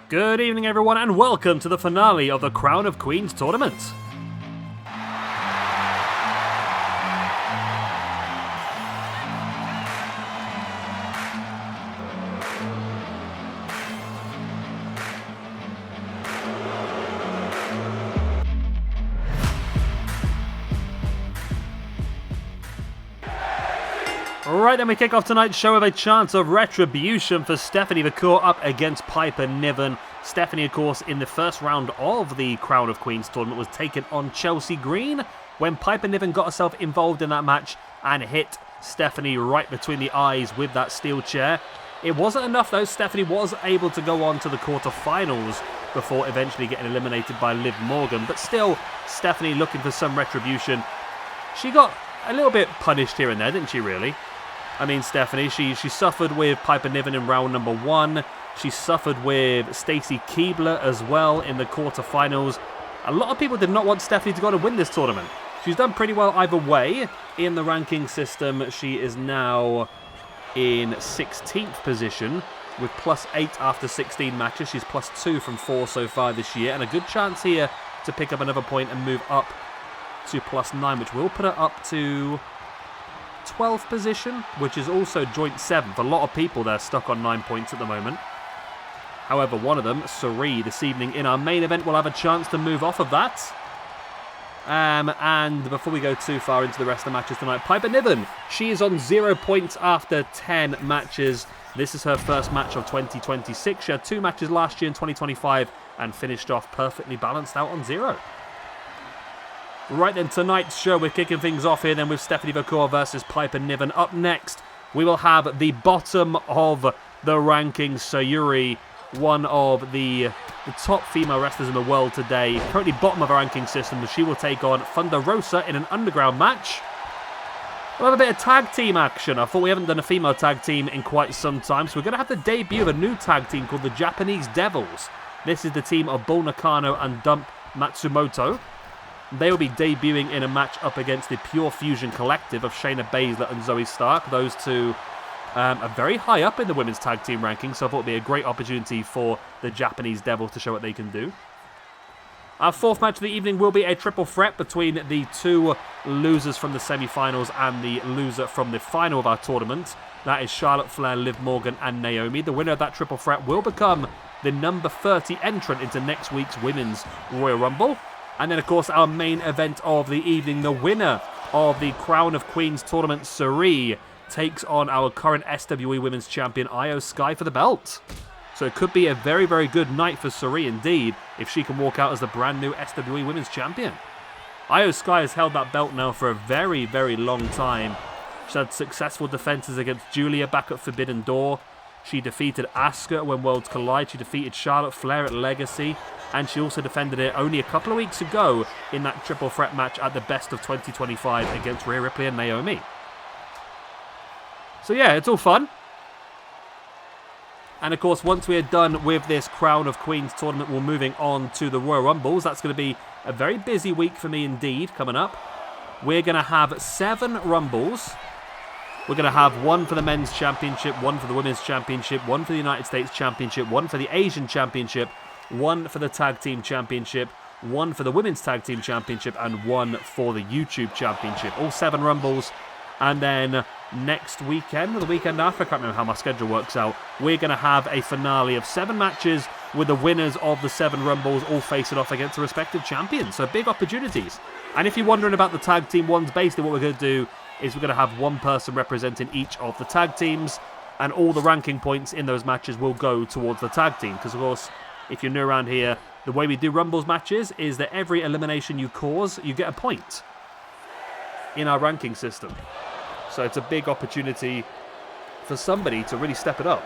Good evening everyone and welcome to the finale of the Crown of Queens tournament. Right, then we kick off tonight's show with a chance of retribution for Stephanie Vaquer up against Piper Niven. Stephanie, of course, in the first round of the Crown of Queens tournament was taken on Chelsea Green when Piper Niven got herself involved in that match and hit Stephanie right between the eyes with that steel chair. It wasn't enough though. Stephanie was able to go on to the quarterfinals before eventually getting eliminated by Liv Morgan, but still Stephanie looking for some retribution. She got a little bit punished here and there, didn't she, really? I mean, Stephanie, she suffered with Piper Niven in round number 1. She suffered with Stacy Keibler as well in the quarterfinals. A lot of people did not want Stephanie to go on and win this tournament. She's done pretty well either way. In the ranking system, she is now in 16th position with +8 after 16 matches. She's +2 from 4 so far this year. And a good chance here to pick up another point and move up to +9, which will put her up to 12th position, which is also joint 7th. A lot of people there stuck on 9 points at the moment. However, one of them, Syuri, this evening in our main event, will have a chance to move off of that. And before we go too far into the rest of the matches tonight, Piper Niven, she is on 0 points after 10 matches. This is her first match of 2026. She had 2 matches last year in 2025 and finished off perfectly balanced out on 0. Right then, tonight's show, we're kicking things off here then with Stephanie Vaquer versus Piper Niven. Up next, we will have the bottom of the rankings, Syuri, one of the top female wrestlers in the world today. Currently bottom of our ranking system, she will take on Thunder Rosa in an underground match. We'll have a bit of tag team action. I thought we haven't done a female tag team in quite some time, so we're going to have the debut of a new tag team called the Japanese Devils. This is the team of Bull Nakano and Dump Matsumoto. They will be debuting in a match up against the Pure Fusion Collective of Shayna, Baszler and Zoey Stark. Those two are very high up in the women's tag team rankings, so I thought it would be a great opportunity for the Japanese Devils to show what they can do. Our fourth match of the evening will be a triple threat between the 2 losers from the semi-finals and the loser from the final of our tournament. That is Charlotte Flair, Liv Morgan and Naomi. The winner of that triple threat will become the number 30 entrant into next week's Women's Royal Rumble. And then, of course, our main event of the evening, the winner of the Crown of Queens tournament, Syuri, takes on our current SWE Women's Champion, IYO Sky, for the belt. So it could be a very, very good night for Syuri indeed, if she can walk out as the brand new SWE Women's Champion. IYO Sky has held that belt now for a very, very long time. She's had successful defenses against Julia back at Forbidden Door. She defeated Asuka when Worlds Collide. She defeated Charlotte Flair at Legacy. And she also defended it only a couple of weeks ago in that triple threat match at the Best of 2025 against Rhea Ripley and Naomi. So yeah, it's all fun. And of course, once we are done with this Crown of Queens tournament, we're moving on to the Royal Rumbles. That's going to be a very busy week for me indeed coming up. We're going to have 7 Rumbles. We're going to have 1 for the Men's Championship, 1 for the Women's Championship, 1 for the United States Championship, 1 for the Asian Championship, 1 for the Tag Team Championship, 1 for the Women's Tag Team Championship, and 1 for the YouTube Championship. All 7 Rumbles. And then next weekend, or the weekend after, I can't remember how my schedule works out, we're going to have a finale of 7 matches with the winners of the 7 Rumbles all facing off against the respective champions. So big opportunities. And if you're wondering about the Tag Team ones, basically what we're going to do is we're going to have 1 person representing each of the tag teams, and all the ranking points in those matches will go towards the tag team. Because, of course, if you're new around here, the way we do Rumbles matches is that every elimination you cause, you get a point in our ranking system. So it's a big opportunity for somebody to really step it up.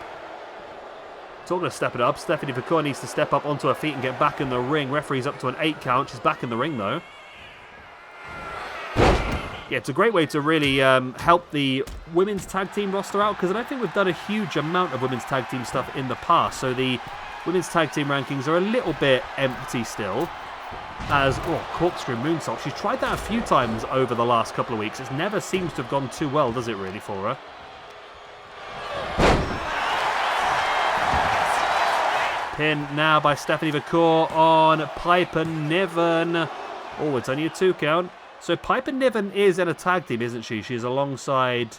Talking of step it up, Stephanie Vaquer needs to step up onto her feet and get back in the ring. Referee's up to an 8 count. She's back in the ring, though. Yeah, it's a great way to really help the women's tag team roster out, because I don't think we've done a huge amount of women's tag team stuff in the past. So the women's tag team rankings are a little bit empty still. As, corkscrew moonsault. She's tried that a few times over the last couple of weeks. It never seems to have gone too well, does it really, for her? Pin now by Stephanie Vaquer on Piper Niven. Oh, it's only a 2 count. So Piper Niven is in a tag team, isn't she? She's alongside...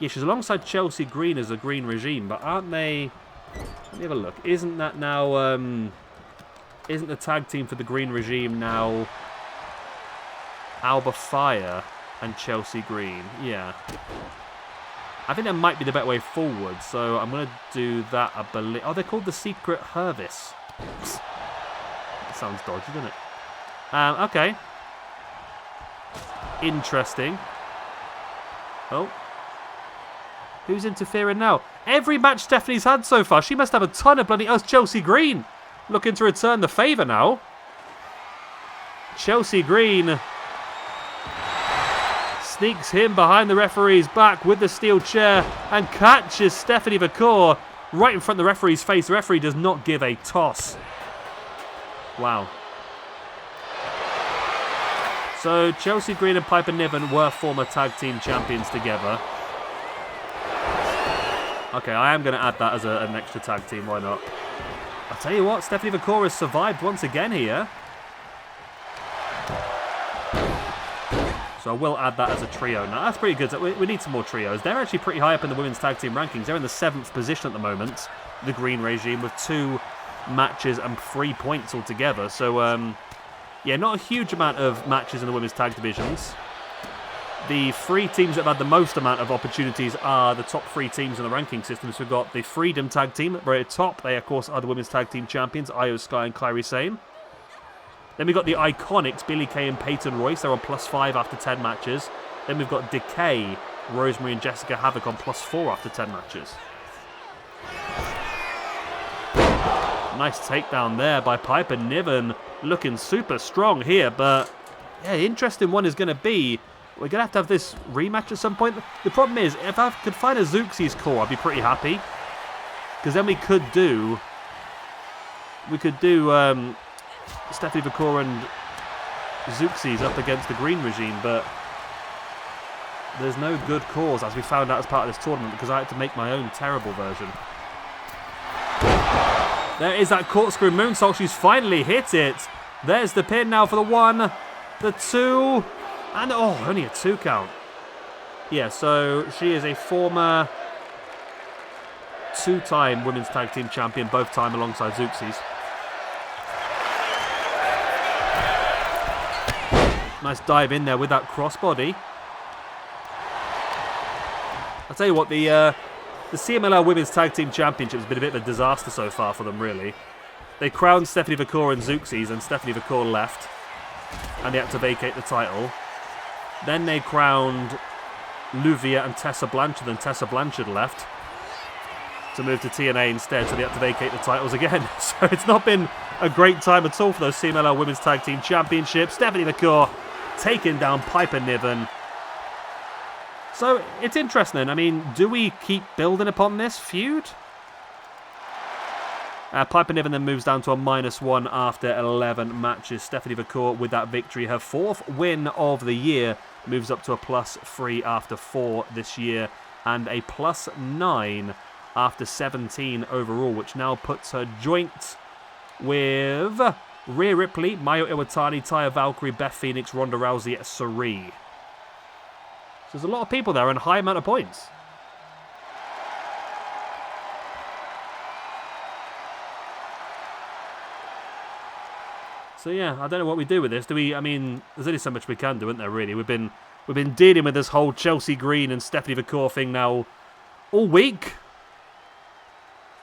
Yeah, she's alongside Chelsea Green as a Green Regime, but aren't they... Let me have a look. Isn't that now... Isn't the tag team for the Green Regime now Alba Fire and Chelsea Green? Yeah. I think that might be the better way forward, so I'm going to do that, I believe. Oh, they're called the Secret Hervis. That sounds dodgy, doesn't it? Okay. Interesting. Oh. Who's interfering now? Every match Stephanie's had so far, she must have a ton of bloody... Oh, it's Chelsea Green looking to return the favour now. Chelsea Green sneaks him behind the referee's back with the steel chair and catches Stephanie Vaquer right in front of the referee's face. The referee does not give a toss. Wow. So Chelsea Green and Piper Niven were former tag team champions together. Okay, I am going to add that as an extra tag team. Why not? I'll tell you what, Stephanie Vaquer has survived once again here. So I will add that as a trio. Now, that's pretty good. We need some more trios. They're actually pretty high up in the women's tag team rankings. They're in the 7th position at the moment, the Green Regime, with 2 matches and 3 points altogether. So, yeah, not a huge amount of matches in the women's tag divisions. The 3 teams that have had the most amount of opportunities are the top 3 teams in the ranking system. So we've got the Freedom Tag Team right at the top. They, of course, are the women's tag team champions, IYO Sky and Kairi Sane. Then we've got the Iconics, Billie Kay and Peyton Royce. They're on +5 after 10 matches. Then we've got Decay, Rosemary and Jessica Havoc on +4 after 10 matches. Nice takedown there by Piper Niven. Looking super strong here, but yeah, the interesting one is going to be, we're going to have this rematch at some point. The problem is, if I could find a Zeuxis core, I'd be pretty happy. Because then we could do Stephanie Vaquer and Zeuxis up against the Green Regime, but there's no good cause, as we found out as part of this tournament, because I had to make my own terrible version. There is that corkscrew moonsault. She's finally hit it. There's the pin now for the 1, the 2, and oh, only a 2 count. Yeah, so she is a former 2-time women's tag team champion, both time alongside Zeuxis. Nice dive in there with that crossbody. I'll tell you what, the CMLL Women's Tag Team Championship has been a bit of a disaster so far for them, really. They crowned Stephanie Vaquer and Zeuxis, and Stephanie Vaquer left, and they had to vacate the title. Then they crowned Luvia and Tessa Blanchard, and Tessa Blanchard left to move to TNA instead, so they had to vacate the titles again. So it's not been a great time at all for those CMLL Women's Tag Team Championships. Stephanie Vaquer taking down Piper Niven. So it's interesting. I mean, do we keep building upon this feud? Piper Niven then moves down to a -1 after 11 matches. Stephanie Vaquer with that victory, her 4th win of the year, moves up to a +3 after 4 this year, and a +9 after 17 overall, which now puts her joint with Rhea Ripley, Mayu Iwatani, Taya Valkyrie, Beth Phoenix, Ronda Rousey, Syuri. So there's a lot of people there and a high amount of points. So yeah, I don't know what we do with this. I mean, there's only so much we can do, isn't there, really? We've been dealing with this whole Chelsea Green and Stephanie Vaquer thing now all week.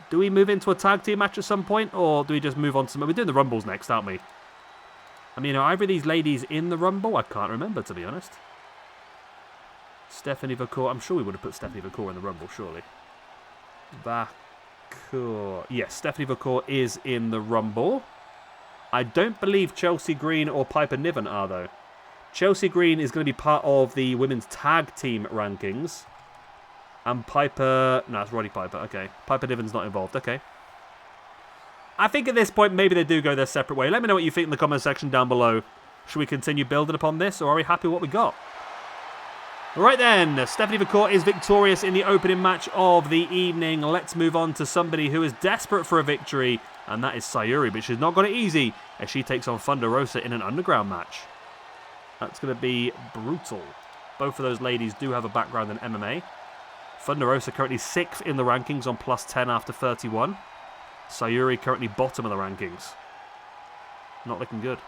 Do we move into a tag team match at some point, or do we just move on to... We're doing the Rumbles next, aren't we? I mean, are either of these ladies in the Rumble? I can't remember, to be honest. Stephanie Vaquer. I'm sure we would have put Stephanie Vaquer in the Rumble, surely. Vaquer. Yes, Stephanie Vaquer is in the Rumble. I don't believe Chelsea Green or Piper Niven are, though. Chelsea Green is going to be part of the women's tag team rankings. And Piper... No, it's Roddy Piper. Okay. Piper Niven's not involved. Okay. I think at this point, maybe they do go their separate way. Let me know what you think in the comment section down below. Should we continue building upon this, or are we happy with what we got? Right then, Stephanie Vaquer is victorious in the opening match of the evening. Let's move on to somebody who is desperate for a victory, and that is Syuri, but she's not got it easy as she takes on Thunder Rosa in an underground match. That's going to be brutal. Both of those ladies do have a background in MMA. Thunder Rosa currently 6th in the rankings on +10 after 31. Syuri currently bottom of the rankings. Not looking good.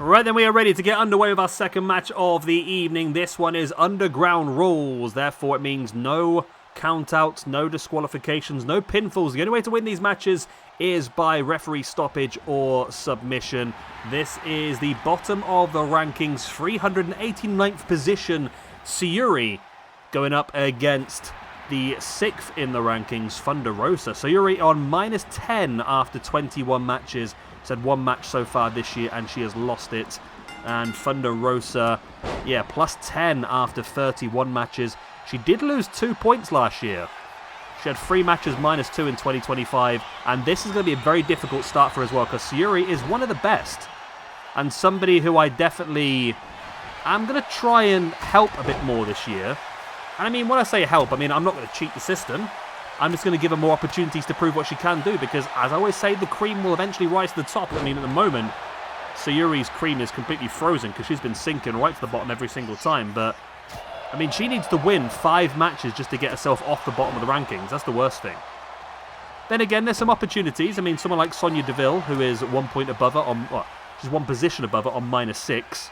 Right then, we are ready to get underway with our second match of the evening. This one is underground rules. Therefore, it means no countouts, no disqualifications, no pinfalls. The only way to win these matches is by referee stoppage or submission. This is the bottom of the rankings, 389th position, Syuri, going up against the 6th in the rankings, Thunder Rosa. Syuri on -10 after 21 matches. Said one match so far this year and she has lost it. And Thunder Rosa, yeah, +10 after 31 matches. She did lose 2 points last year. She had 3 matches -2 in 2025. And this is going to be a very difficult start for her as well, because Syuri is one of the best. And somebody who I definitely am going to try and help a bit more this year. And I mean, when I say help, I mean, I'm not going to cheat the system. I'm just going to give her more opportunities to prove what she can do, because, as I always say, the cream will eventually rise to the top. I mean, at the moment, Syuri's cream is completely frozen because she's been sinking right to the bottom every single time. But, I mean, she needs to win 5 matches just to get herself off the bottom of the rankings. That's the worst thing. Then again, there's some opportunities. I mean, someone like Sonya Deville, who is 1 point above her on, well, she's 1 position above her on -6.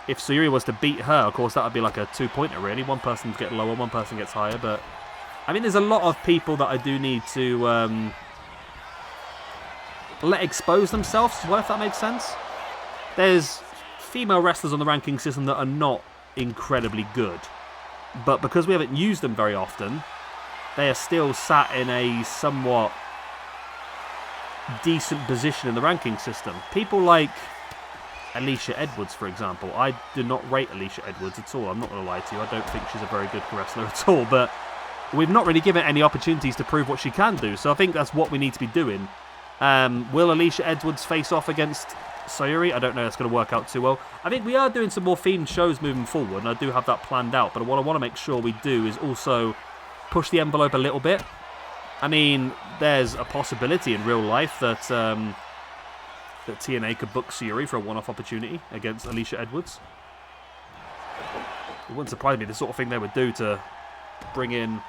If Syuri was to beat her, of course, that would be like a 2-pointer, really. One person gets lower, one person gets higher, but I mean, there's a lot of people that I do need to let expose themselves as well, if that makes sense. There's female wrestlers on the ranking system that are not incredibly good, but because we haven't used them very often, they are still sat in a somewhat decent position in the ranking system. People like Alicia Edwards, for example. I do not rate Alicia Edwards at all. I'm not going to lie to you. I don't think she's a very good wrestler at all, but we've not really given any opportunities to prove what she can do, so I think that's what we need to be doing. Will Alicia Edwards face off against Syuri? I don't know. That's going to work out too well. I think we are doing some more themed shows moving forward, and I do have that planned out, but what I want to make sure we do is also push the envelope a little bit. I mean, there's a possibility in real life that that TNA could book Syuri for a one-off opportunity against Alicia Edwards. It wouldn't surprise me, the sort of thing they would do to bring in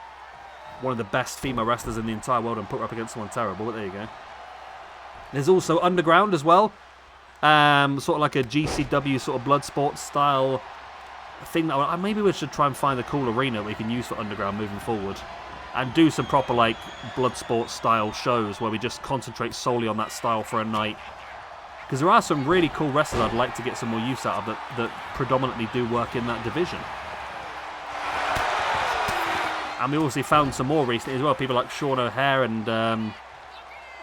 one of the best female wrestlers in the entire world and put her up against someone terrible, but there you go. There's also Underground as well. Sort of like a GCW sort of blood sports style thing. That maybe we should try and find a cool arena we can use for Underground moving forward. And do some proper like blood sports style shows where we just concentrate solely on that style for a night. Because there are some really cool wrestlers I'd like to get some more use out of that predominantly do work in that division. And we obviously found some more recently as well. People like Sean O'Hare and a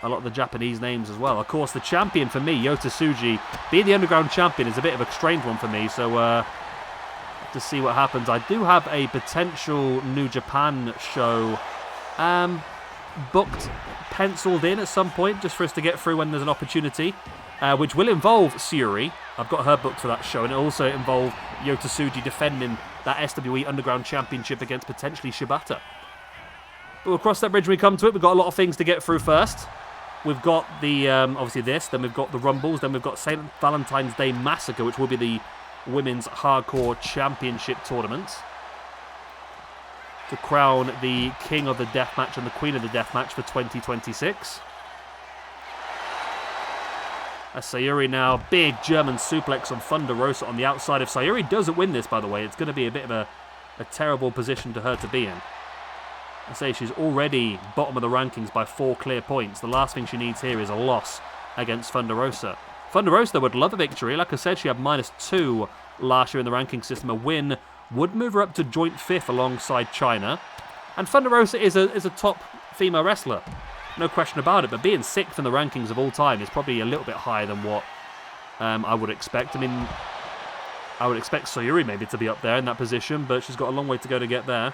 lot of the Japanese names as well. Of course, the champion for me, Yota Tsuji, being the Underground champion is a bit of a strange one for me. So to see what happens. I do have a potential New Japan show booked, penciled in at some point, just for us to get through when there's an opportunity, which will involve Syuri. I've got her booked for that show, and it also involve Yota Tsuji defending that SWE Underground Championship against potentially Shibata. But we'll cross that bridge when we come to it. We've got a lot of things to get through first. We've got the, obviously this, then we've got the Rumbles, then we've got St. Valentine's Day Massacre, which will be the Women's Hardcore Championship Tournament, to crown the King of the Deathmatch and the Queen of the Deathmatch for 2026. As Syuri now, big German suplex on Thunder Rosa on the outside. If Syuri doesn't win this, by the way, it's going to be a bit of a terrible position to her to be in. I say she's already bottom of the rankings by 4 clear points. The last thing she needs here is a loss against Thunder Rosa. Thunder Rosa would love a victory. Like I said, she had -2 last year in the ranking system. A win would move her up to joint 5th alongside China. And Thunder Rosa is a top female wrestler. no question about it. But being 6th in the rankings of all time is probably a little bit higher than what I would expect. I mean, I would expect Syuri maybe to be up there in that position, but she's got a long way to go to get there.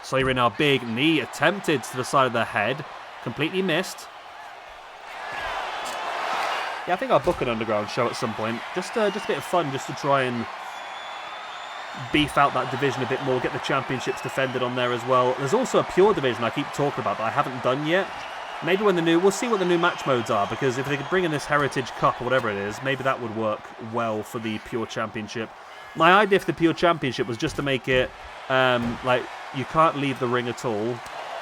Syuri now, big knee attempted to the side of the head. Completely missed. Yeah, I think I'll book an underground show at some point. Just a bit of fun, just to try and beef out that division a bit more, get the championships defended on there as well. There's also a pure division I keep talking about that I haven't done yet. Maybe when we'll see what the new match modes are, because if they could bring in this Heritage Cup or whatever it is, maybe that would work well for the Pure Championship. My idea for the Pure Championship was just to make it, like, you can't leave the ring at all,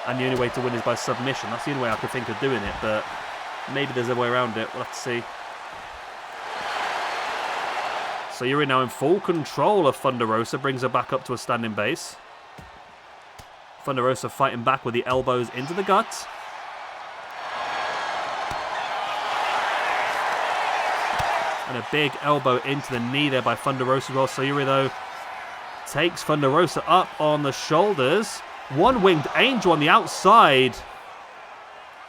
and the only way to win is by submission. That's the only way I could think of doing it, but maybe there's a way around it. We'll have to see. So you're now in full control of Thunder Rosa, brings her back up to a standing base. Thunder Rosa fighting back with the elbows into the guts. And a big elbow into the knee there by Thunder Rosa as well. Syuri, though, takes Thunder Rosa up on the shoulders. One-winged angel on the outside.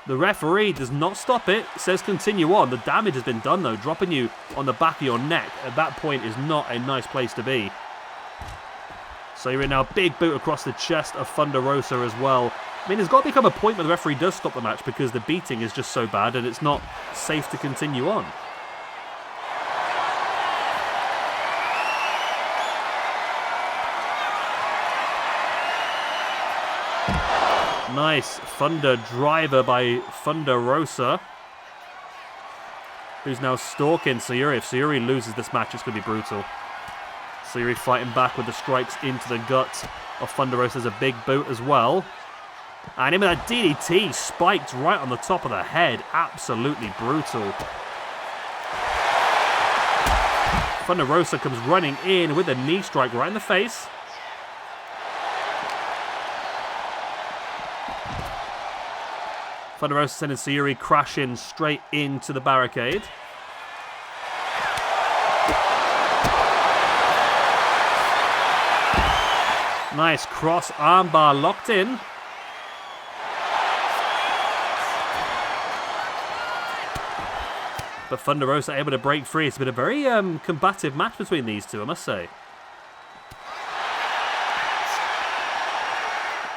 The referee does not stop it. Says continue on. The damage has been done, though. Dropping you on the back of your neck at that point is not a nice place to be. Syuri now, big boot across the chest of Thunder Rosa as well. I mean, there's got to become a point where the referee does stop the match because the beating is just so bad and it's not safe to continue on. Nice Thunder driver by Thunder Rosa, who's now stalking Syuri. If Syuri loses this match, it's going to be brutal. Syuri fighting back with the strikes into the gut of Thunder Rosa. There's a big boot as well. And in with that DDT spiked right on the top of the head. Absolutely brutal. Thunder Rosa comes running in with a knee strike right in the face. Thunder Rosa sending Syuri crashing straight into the barricade. Nice cross armbar locked in. But Thunder Rosa able to break free. It's been a very combative match between these two, I must say.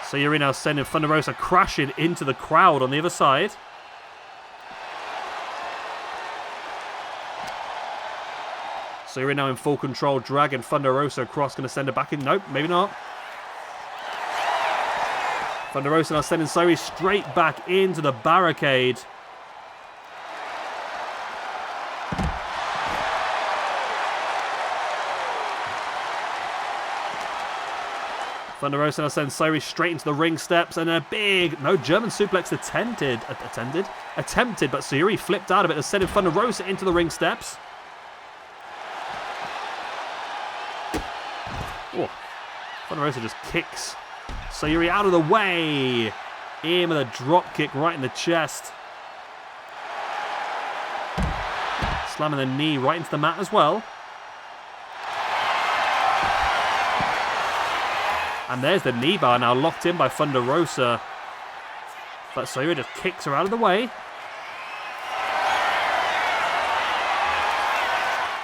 Syuri now sending Thunder Rosa crashing into the crowd on the other side. Syuri now in full control, dragging Thunder Rosa across, going to send her back in. Nope, maybe not. Thunder Rosa now sending Syuri straight back into the barricade. Thunder Rosa now sends Syuri straight into the ring steps, and a big, German suplex attempted, but Syuri flipped out of it and sending Thunder Rosa into the ring steps. Oh, Thunder Rosa just kicks Syuri out of the way. In with a drop kick right in the chest. Slamming the knee right into the mat as well. And there's the knee bar now locked in by Thunder Rosa. But Syuri just kicks her out of the way.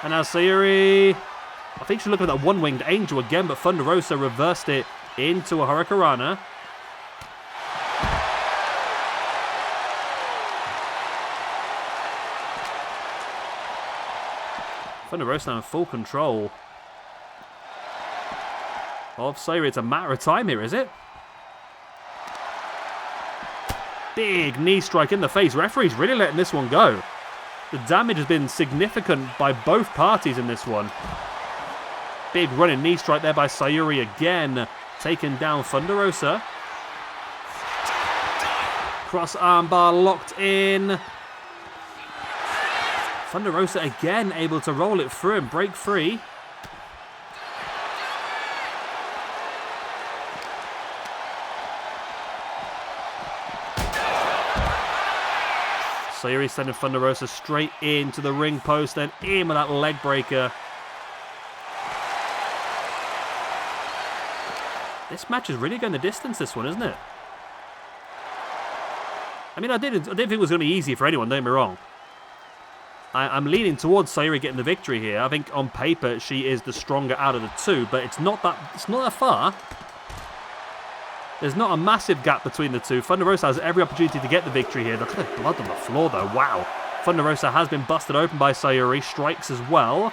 And now Syuri, I think she's looking at that one-winged angel again, but Thunder Rosa reversed it into a Hurricanrana. Thunder Rosa now in full control of Syuri. It's a matter of time here, is it? Big knee strike in the face. Referee's really letting this one go. The damage has been significant by both parties in this one. Big running knee strike there by Syuri again, taking down Thunder Rosa. Cross armbar locked in. Thunder Rosa again able to roll it through and break free. Syuri sending Thunder Rosa straight into the ring post, then in with that leg breaker. This match is really going the distance, this one, isn't it? I mean, I didn't think it was going to be easy for anyone, don't get me wrong. I'm leaning towards Syuri getting the victory here. I think on paper she is the stronger out of the two, but it's not that far. There's not a massive gap between the two. Thunder Rosa has every opportunity to get the victory here. Look at the blood on the floor, though. Wow. Thunder Rosa has been busted open by Syuri. Strikes as well.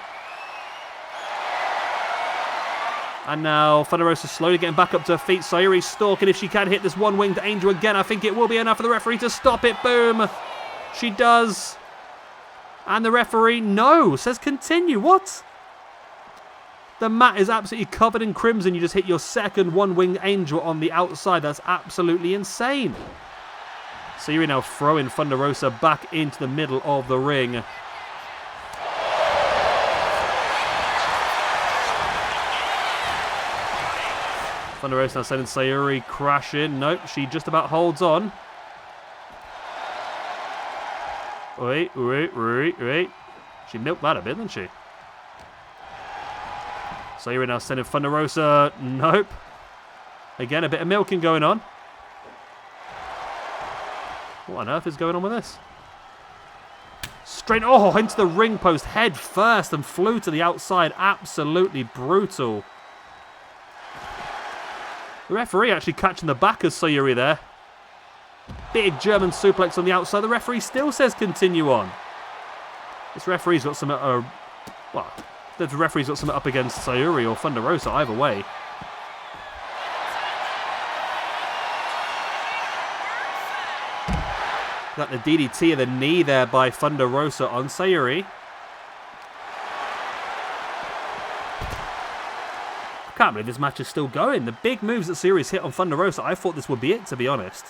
And now Thunder Rosa slowly getting back up to her feet. Syuri stalking. If she can hit this one-winged angel again, I think it will be enough for the referee to stop it. Boom. She does. And the referee, no, says continue. What? The mat is absolutely covered in crimson. You just hit your second one-winged angel on the outside. That's absolutely insane. Syuri now throwing Thunder Rosa back into the middle of the ring. Thunder Rosa now sending Syuri crashing. Nope, she just about holds on. Wait. She milked that a bit, didn't she? Syuri now sending Thunder Rosa. Nope. Again, a bit of milking going on. What on earth is going on with this? Straight, oh, into the ring post head first and flew to the outside. Absolutely brutal. The referee actually catching the back of Syuri there. Big German suplex on the outside. The referee still says continue on. This referee's got something, well, the referee's got something up against Syuri or Thunder Rosa, either way. Got the DDT of the knee there by Thunder Rosa on Syuri. I can't believe this match is still going. The big moves that Syuri's hit on Thunder Rosa, I thought this would be it, to be honest.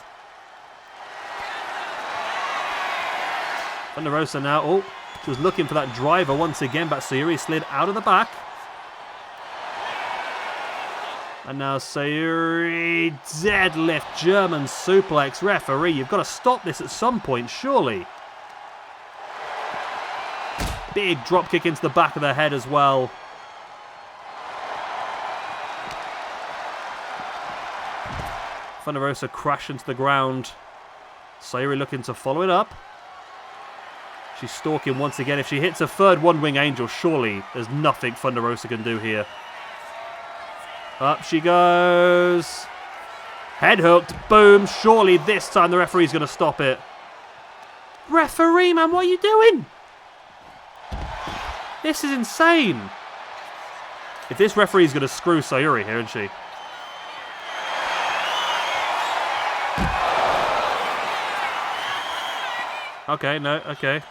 Thunder Rosa now, oh, she was looking for that driver once again, but Syuri slid out of the back. And now Syuri, deadlift, German suplex. Referee, you've got to stop this at some point, surely. Big drop kick into the back of the head as well. Thunder Rosa crashing to the ground. Syuri looking to follow it up. She's stalking once again. If she hits a third one-wing angel, surely there's nothing Thunder Rosa can do here. Up she goes. Head hooked. Boom. Surely this time the referee's going to stop it. Referee, man, what are you doing? This is insane. If this referee's going to screw Syuri here, isn't she? Okay, no, okay.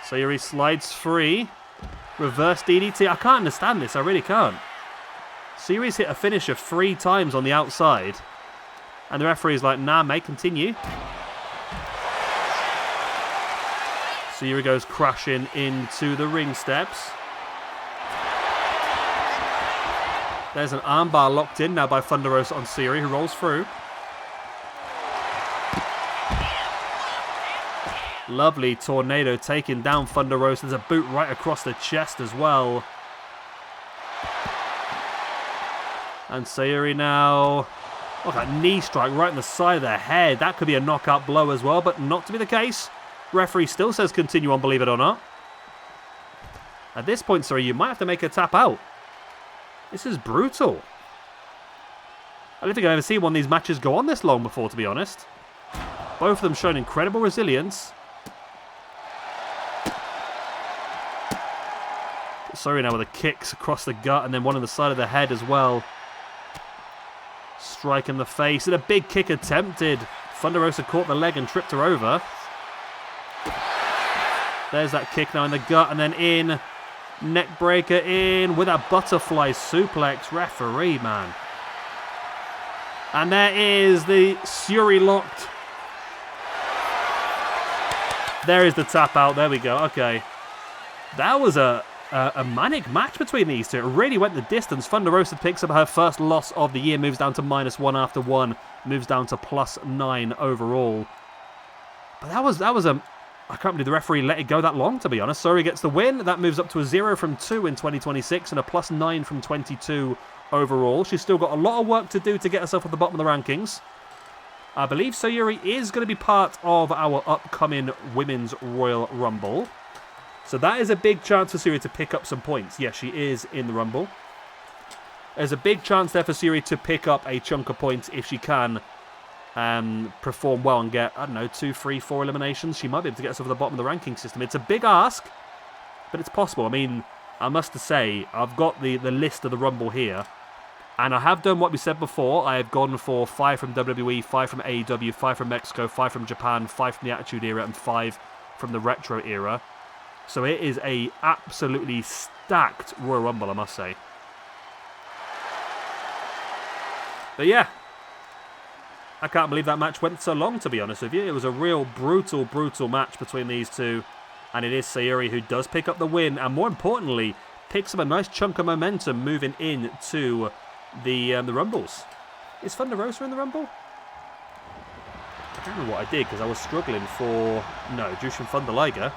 Syuri slides free. Reverse DDT. I can't understand this. I really can't. Syuri's hit a finisher 3 times on the outside. And the referee's like, nah, mate, continue. Syuri goes crashing into the ring steps. There's an armbar locked in now by Thunder Rosa on Syuri, who rolls through. Lovely tornado taking down Thunder Rosa. There's a boot right across the chest as well. And Syuri now. Look at that knee strike right in the side of the head. That could be a knockout blow as well, but not to be the case. Referee still says continue on, believe it or not. At this point, Syuri, you might have to make a tap out. This is brutal. I don't think I've ever seen one of these matches go on this long before, to be honest. Both of them showing incredible resilience. Syuri now with the kicks across the gut and then one on the side of the head as well. Strike in the face and a big kick attempted. Thunder Rosa caught the leg and tripped her over. There's that kick now in the gut and then in. Neck breaker in with a butterfly suplex. Referee, man. And there is the Syuri locked. There is the tap out. There we go. Okay. That was a manic match between these two. It really went the distance. Thunder Rosa picks up her first loss of the year. Moves down to -1 after 1. Moves down to +9 overall. But that was a... I can't believe the referee let it go that long, to be honest. Syuri gets the win. That moves up to a 0 from 2 in 2026 and a +9 from 22 overall. She's still got a lot of work to do to get herself at the bottom of the rankings. I believe Syuri is going to be part of our upcoming Women's Royal Rumble. So that is a big chance for Syuri to pick up some points. Yes, she is in the Rumble. There's a big chance there for Syuri to pick up a chunk of points if she can perform well and get, I don't know, 2, 3, 4 eliminations. She might be able to get herself at the bottom of the ranking system. It's a big ask, but it's possible. I mean, I must say, I've got the list of the Rumble here. And I have done what we said before. I have gone for 5 from WWE, 5 from AEW, 5 from Mexico, 5 from Japan, 5 from the Attitude Era, and 5 from the Retro Era. So it is a absolutely stacked Royal Rumble, I must say. But yeah, I can't believe that match went so long, to be honest with you. It was a real brutal, brutal match between these two. And it is Syuri who does pick up the win. And more importantly, picks up a nice chunk of momentum moving into the Rumbles. Is Thunder Rosa in the Rumble? I don't know what I did because I was struggling for... No, Jushin Thunder Liger.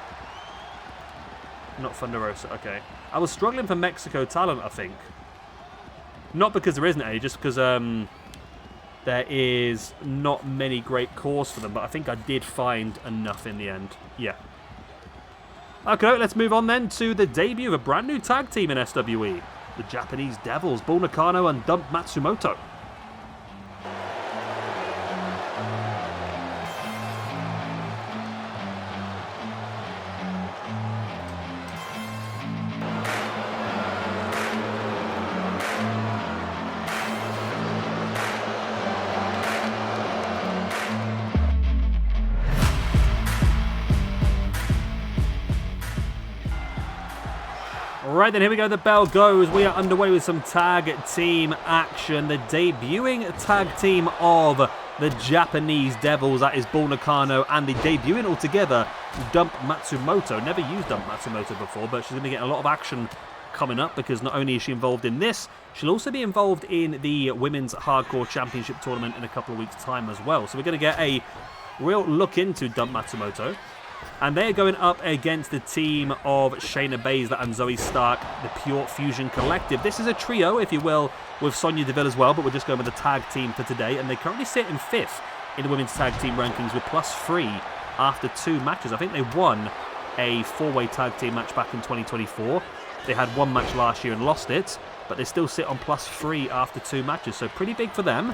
Not Thunder Rosa, okay. I was struggling for Mexico talent, I think. Not because there isn't any, just because there is not many great cores for them, but I think I did find enough in the end. Yeah. Okay, let's move on then to the debut of a brand new tag team in SWE. The Japanese Devils, Bull Nakano and Dump Matsumoto. Right then, here we go, the bell goes. We are underway with some tag team action. The debuting tag team of the Japanese Devils, that is Bull Nakano, and the debuting altogether, Dump Matsumoto. Never used Dump Matsumoto before, but she's going to get a lot of action coming up because not only is she involved in this, she'll also be involved in the Women's Hardcore Championship Tournament in a couple of weeks' time as well. So we're going to get a real look into Dump Matsumoto. And they're going up against the team of Shayna Baszler and Zoey Stark, the Pure Fusion Collective. This is a trio, if you will, with Sonya Deville as well, but we're just going with the tag team for today. And they currently sit in 5th in the women's tag team rankings with +3 after 2 matches. I think they won a 4-way tag team match back in 2024. They had 1 match last year and lost it, but they still sit on +3 after 2 matches. So pretty big for them.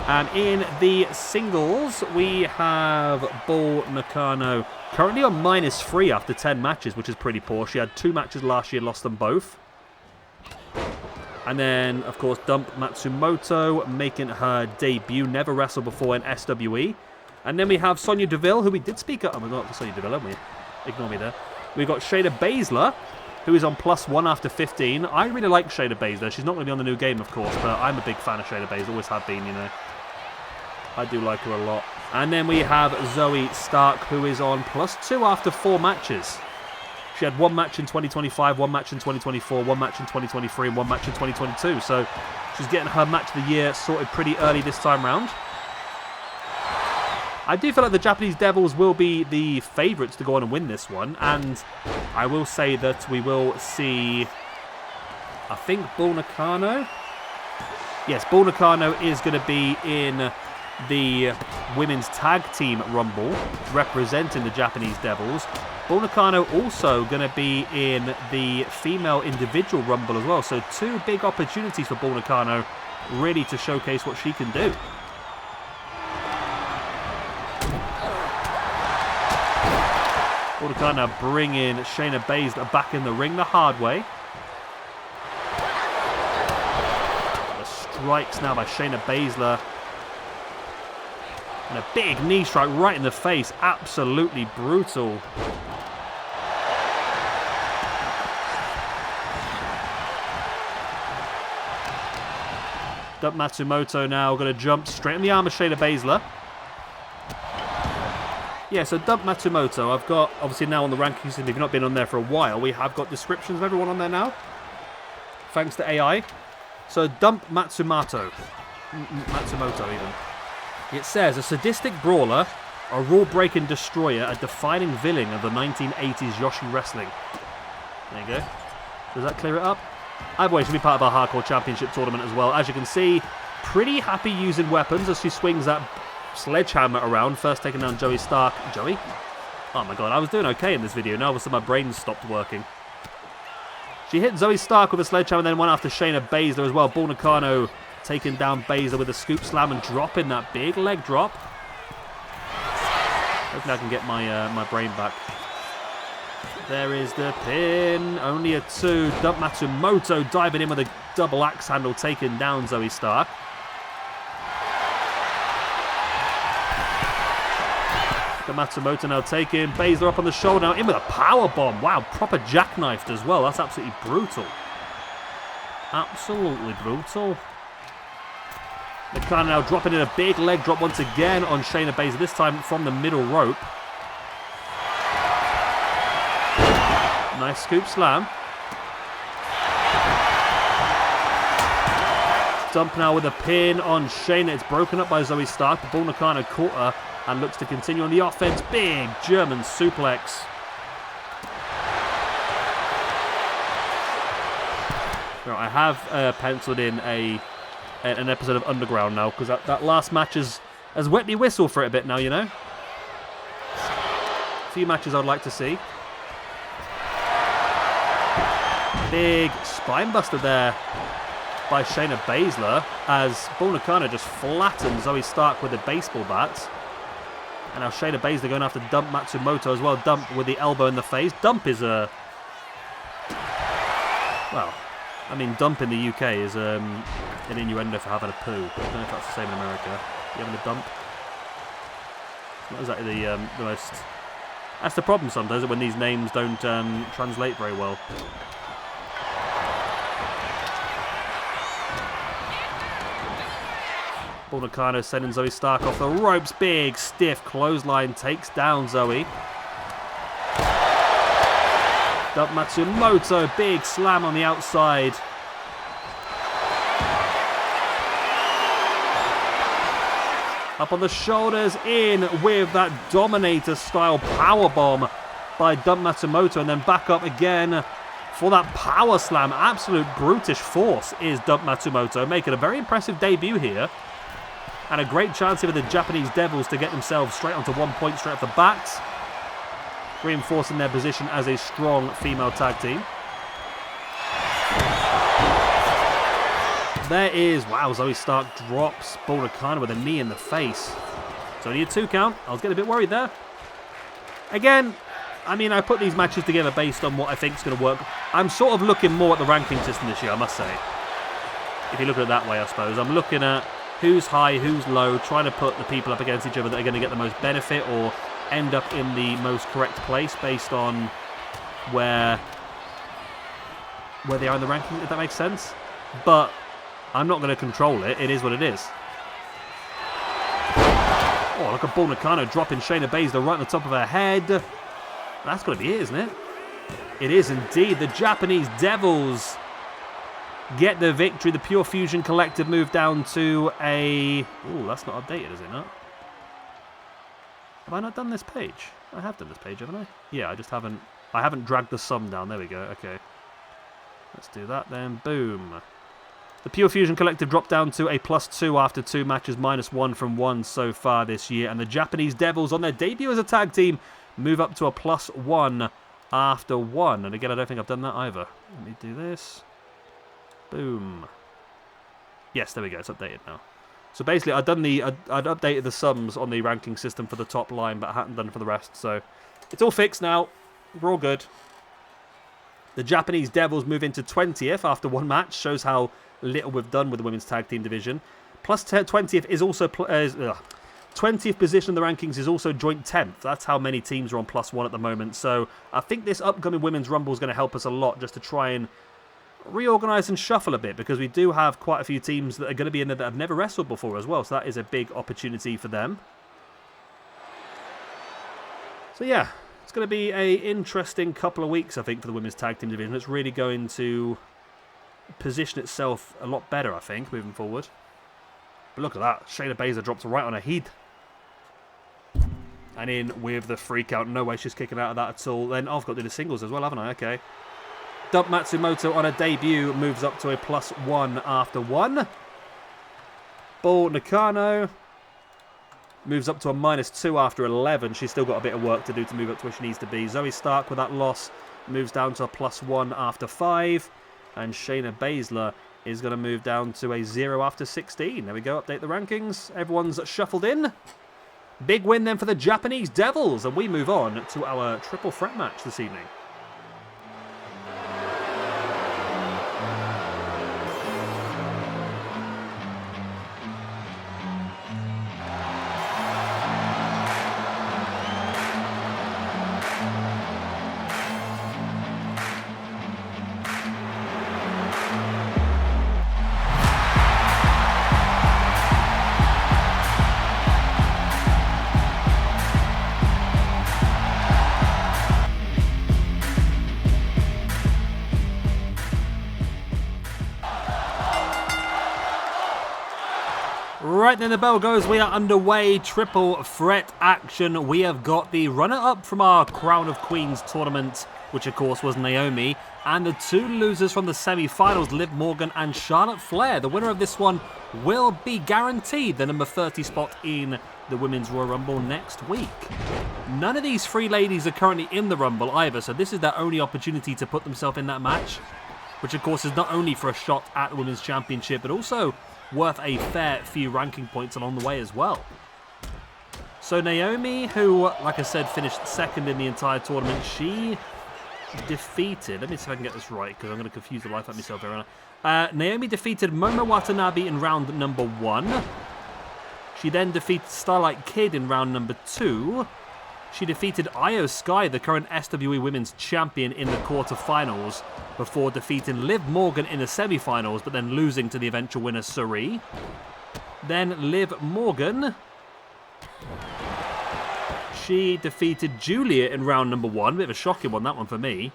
And in the singles, we have Bull Nakano currently on -3 after 10 matches, which is pretty poor. She had 2 matches last year, lost them both. And then, of course, Dump Matsumoto making her debut. Never wrestled before in SWE. And then we have Sonya Deville, who we did speak up. Oh, we got Sonya Deville, haven't we? Ignore me there. We've got Shayna Baszler, who is on +1 after 15. I really like Shayna Baszler. She's not going to be on the new game, of course, but I'm a big fan of Shayna Baszler. Always have been, you know. I do like her a lot. And then we have Zoey Stark, who is on +2 after 4 matches. She had 1 match in 2025, 1 match in 2024, 1 match in 2023, and 1 match in 2022. So she's getting her match of the year sorted pretty early this time round. I do feel like the Japanese Devils will be the favourites to go on and win this one. And I will say that we will see, I think, Bull Nakano. Yes, Bull Nakano is going to be in the Women's Tag Team Rumble, representing the Japanese Devils. Bull Nakano also going to be in the Female Individual Rumble as well. So 2 big opportunities for Bull Nakano, really to showcase what she can do. Bull Nakano bringing Shayna Baszler back in the ring the hard way. The strikes now by Shayna Baszler. And a big knee strike right in the face. Absolutely brutal. Dump Matsumoto now going to jump straight in the arm of Shayna Baszler. Yeah, so Dump Matsumoto, I've got, obviously now on the rankings, if you've not been on there for a while, we have got descriptions of everyone on there now. Thanks to AI. So Dump Matsumoto. Matsumoto even. It says, a sadistic brawler, a rule-breaking destroyer, a defining villain of the 1980s Yoshi wrestling. There you go. Does that clear it up? Either way, she'll be part of our Hardcore Championship tournament as well. As you can see, pretty happy using weapons as she swings that sledgehammer around. First taking down Zoey Stark. Joey? Oh my god, I was doing okay in this video. Now all of a sudden my brain stopped working. She hit Zoey Stark with a sledgehammer, then went after Shayna Baszler as well. Nakano taking down Baszler with a scoop slam and dropping that big leg drop. Hopefully I can get my brain back. There is the pin. Only a 2. Dump Matsumoto diving in with a double axe handle, taking down Zoey Stark. Matsumoto now taking Baszler up on the shoulder, now in with a power bomb. Wow, proper jackknifed as well. That's absolutely brutal. Absolutely brutal. Nakano now dropping in a big leg drop once again on Shayna Baszler, this time from the middle rope. Nice scoop slam. Dump now with a pin on Shayna. It's broken up by Zoey Stark. But Nakano caught her and looks to continue on the offense. Big German suplex. Right, I have penciled in an episode of Underground now, because that last match has wet me whistle for it a bit now, you know. A few matches I'd like to see. Big spine buster there by Shayna Baszler as Nakano just flattened Zoey Stark with a baseball bat. And now Shayna Baszler going after Dump Matsumoto as well. Dump with the elbow in the face. Dump is a... Well, I mean, dump in the UK is an innuendo for having a poo. I don't know if that's the same in America. You having a dump? Not exactly the most... That's the problem sometimes, when these names don't translate very well. Nakano sending Zoey Stark off the ropes. Big, stiff clothesline takes down Zoey. Dump Matsumoto. Big slam on the outside. Up on the shoulders. In with that Dominator-style powerbomb by Dump Matsumoto. And then back up again for that power slam. Absolute brutish force is Dump Matsumoto. Making a very impressive debut here. And a great chance here for the Japanese Devils to get themselves straight onto 1 point straight off the bat. Reinforcing their position as a strong female tag team. There is, wow, Zoey Stark drops Nakano with a knee in the face. It's only a 2 count. I was getting a bit worried there. Again, I mean, I put these matches together based on what I think is going to work. I'm sort of looking more at the ranking system this year, I must say. If you look at it that way, I suppose. I'm looking at who's high, who's low, trying to put the people up against each other that are going to get the most benefit or end up in the most correct place based on where they are in the ranking, if that makes sense. But I'm not going to control it. It is what it is. Oh, look at Nakano dropping Shayna Baszler right on the top of her head. That's got to be it, isn't it? It is indeed. The Japanese Devils get the victory. The Pure Fusion Collective move down to a... Ooh, that's not updated, is it not? Have I not done this page? I have done this page, haven't I? Yeah, I just haven't... I haven't dragged the sum down. There we go. Okay. Let's do that then. Boom. The Pure Fusion Collective dropped down to a +2 after 2 matches, -1 from 1 so far this year. And the Japanese Devils, on their debut as a tag team, move up to a +1 after 1. And again, I don't think I've done that either. Let me do this. Boom. Yes, there we go. It's updated now. So basically, I'd updated the sums on the ranking system for the top line, but I hadn't done for the rest. So it's all fixed now. We're all good. The Japanese Devils move into 20th after 1 match. Shows how little we've done with the women's tag team division. Plus 20th is also 20th position in the rankings is also joint 10th. That's how many teams are on +1 at the moment. So I think this upcoming women's rumble is going to help us a lot, just to try and reorganize and shuffle a bit, because we do have quite a few teams that are going to be in there that have never wrestled before as well. So that is a big opportunity for them. So yeah, it's going to be an interesting couple of weeks, I think, for the women's tag team division. It's really going to position itself a lot better, I think, moving forward. But look at that. Shayna Baszler drops right on her head. And in with the freak out. No way she's kicking out of that at all. Then I've got to do the singles as well, haven't I? Okay. Next up, Matsumoto on a debut moves up to a +1 after 1. Bull Nakano moves up to a -2 after 11. She's still got a bit of work to do to move up to where she needs to be. Zoey Stark with that loss moves down to a +1 after 5. And Shayna Baszler is going to move down to a 0 after 16. There we go, update the rankings. Everyone's shuffled in. Big win then for the Japanese Devils. And we move on to our triple threat match this evening. Right then, the bell goes. We are underway. Triple threat action. We have got the runner-up from our Crown of Queens tournament, which of course was Naomi, and the two losers from the semi-finals, Liv Morgan and Charlotte Flair. The winner of this one will be guaranteed the number 30 spot in the Women's Royal Rumble next week. None of these three ladies are currently in the Rumble either, so this is their only opportunity to put themselves in that match, which of course is not only for a shot at the Women's Championship, but also worth a fair few ranking points along the way as well. So Naomi, who, like I said, finished second in the entire tournament, she defeated... Let me see if I can get this right, because I'm going to confuse the life out of myself here. Naomi defeated Momo Watanabe in round number 1. She then defeated Starlight Kid in round number 2. She defeated IYO Sky, the current SWE Women's Champion, in the quarterfinals, before defeating Liv Morgan in the semi-finals, but then losing to the eventual winner, Syuri. Then Liv Morgan, she defeated Julia in round number 1. Bit of a shocking one, that one for me.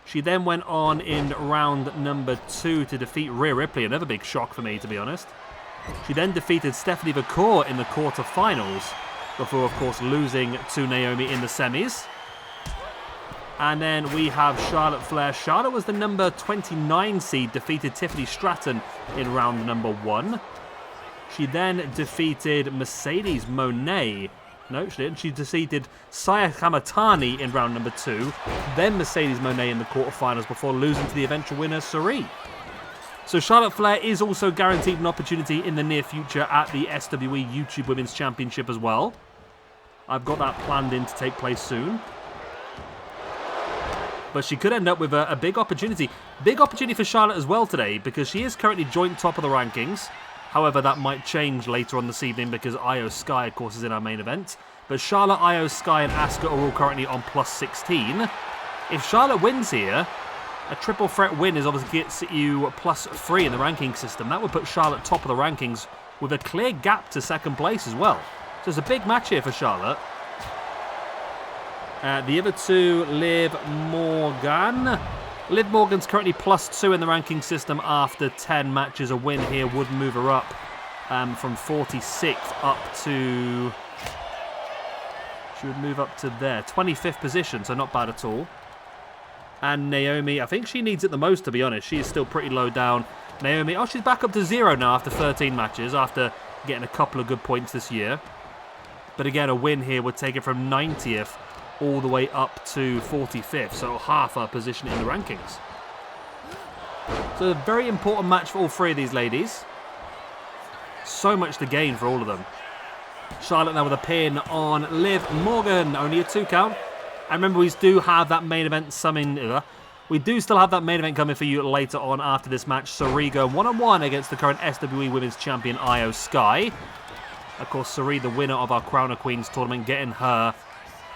She then went on in round number 2 to defeat Rhea Ripley. Another big shock for me, to be honest. She then defeated Stephanie Vaquer in the quarterfinals, before, of course, losing to Naomi in the semis. And then we have Charlotte Flair. Charlotte was the number 29 seed, defeated Tiffany Stratton in round number 1. She then defeated Mercedes Moné. No, she didn't. She defeated Saya Kamatani in round number 2. Then Mercedes Moné in the quarterfinals before losing to the eventual winner, Syuri. So Charlotte Flair is also guaranteed an opportunity in the near future at the SWE YouTube Women's Championship as well. I've got that planned in to take place soon. But she could end up with a big opportunity. Big opportunity for Charlotte as well today, because she is currently joint top of the rankings. However, that might change later on this evening because IYO Sky, of course, is in our main event. But Charlotte, IYO Sky and Asuka are all currently on +16. If Charlotte wins here, a triple threat win is obviously gets you +3 in the ranking system. That would put Charlotte top of the rankings with a clear gap to second place as well. So it's a big match here for Charlotte. The other two, Liv Morgan. Liv Morgan's currently +2 in the ranking system after 10 matches. A win here would move her up from 46th up to... She would move up to there, 25th position, so not bad at all. And Naomi, I think she needs it the most, to be honest. She is still pretty low down. Naomi, oh, she's back up to 0 now after 13 matches, after getting a couple of good points this year. But again, a win here would take her from 90th all the way up to 45th, so half her position in the rankings. So a very important match for all three of these ladies. So much to gain for all of them. Charlotte now with a pin on Liv Morgan, only a 2 count. And remember, we do have that main event we do still have that main event coming for you later on after this match. Syuri going one-on-one against the current SWE Women's Champion, IYO Sky. Of course, Syuri, the winner of our Crown of Queens tournament, getting her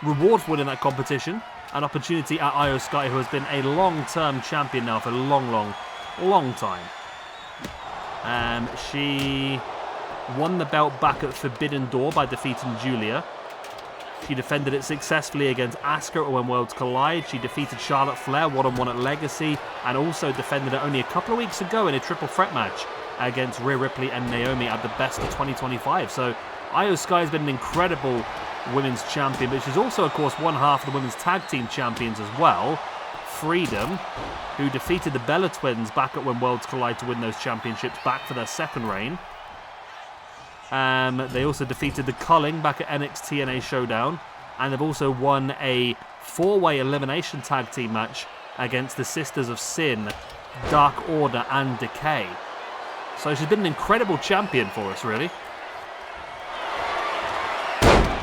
reward for winning that competition. An opportunity at IYO Sky, who has been a long-term champion now for a long time. She won the belt back at Forbidden Door by defeating Julia. She defended it successfully against Asuka when Worlds Collide. She defeated Charlotte Flair one-on-one at Legacy, and also defended it only a couple of weeks ago in a triple threat match against Rhea Ripley and Naomi at the Best of 2025. So IYO Sky has been an incredible women's champion, but she's also, of course, one half of the women's tag team champions as well Freedom, who defeated the Bella Twins back at When Worlds Collide to win those championships back for their second reign. They also defeated the Culling back at NXT NA Showdown. And they've also won a 4-way elimination tag team match against the Sisters of Sin, Dark Order and Decay. So she's been an incredible champion for us, really.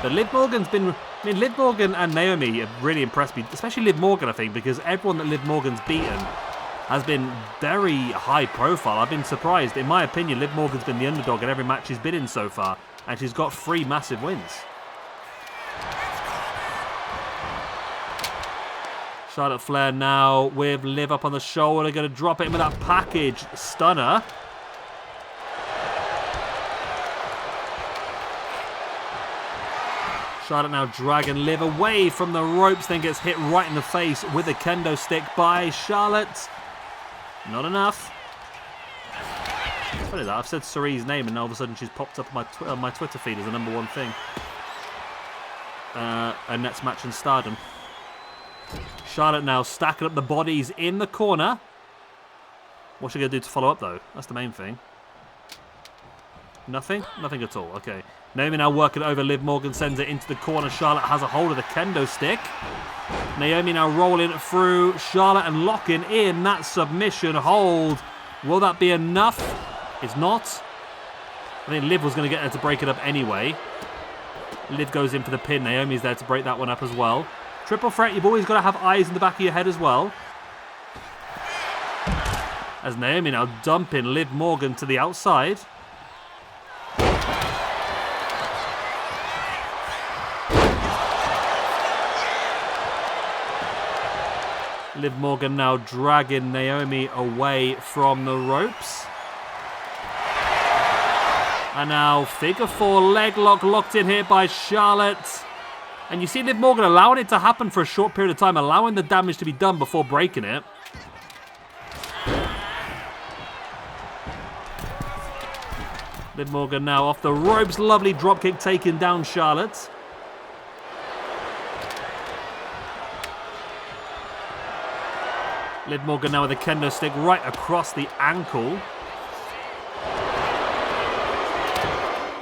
But Liv Morgan's been... I mean, Liv Morgan and Naomi have really impressed me, especially Liv Morgan, I think, because everyone that Liv Morgan's beaten has been very high profile. I've been surprised. In my opinion, Liv Morgan's been the underdog in every match she's been in so far, and she's got 3 massive wins. Charlotte Flair now with Liv up on the shoulder, going to drop it in with that package stunner. Charlotte now dragging Liv away from the ropes, then gets hit right in the face with a kendo stick by Charlotte. Not enough. What is that? I've said Syuri's name and now all of a sudden she's popped up on my Twitter feed as the #1 thing. A next match in Stardom. Charlotte now stacking up the bodies in the corner. What's she going to do to follow up, though? That's the main thing. Nothing? Nothing at all. Okay. Naomi now working over. Liv Morgan sends it into the corner. Charlotte has a hold of the kendo stick. Naomi now rolling through Charlotte and locking in that submission hold. Will that be enough? It's not. I think Liv was going to get her to break it up anyway. Liv goes in for the pin. Naomi's there to break that one up as well. Triple threat, you've always got to have eyes in the back of your head as well. As Naomi now dumping Liv Morgan to the outside. Liv Morgan now dragging Naomi away from the ropes. And now figure 4 leg lock locked in here by Charlotte. And you see Liv Morgan allowing it to happen for a short period of time, allowing the damage to be done before breaking it. Liv Morgan now off the ropes. Lovely dropkick taking down Charlotte. Liv Morgan now with a kendo stick right across the ankle.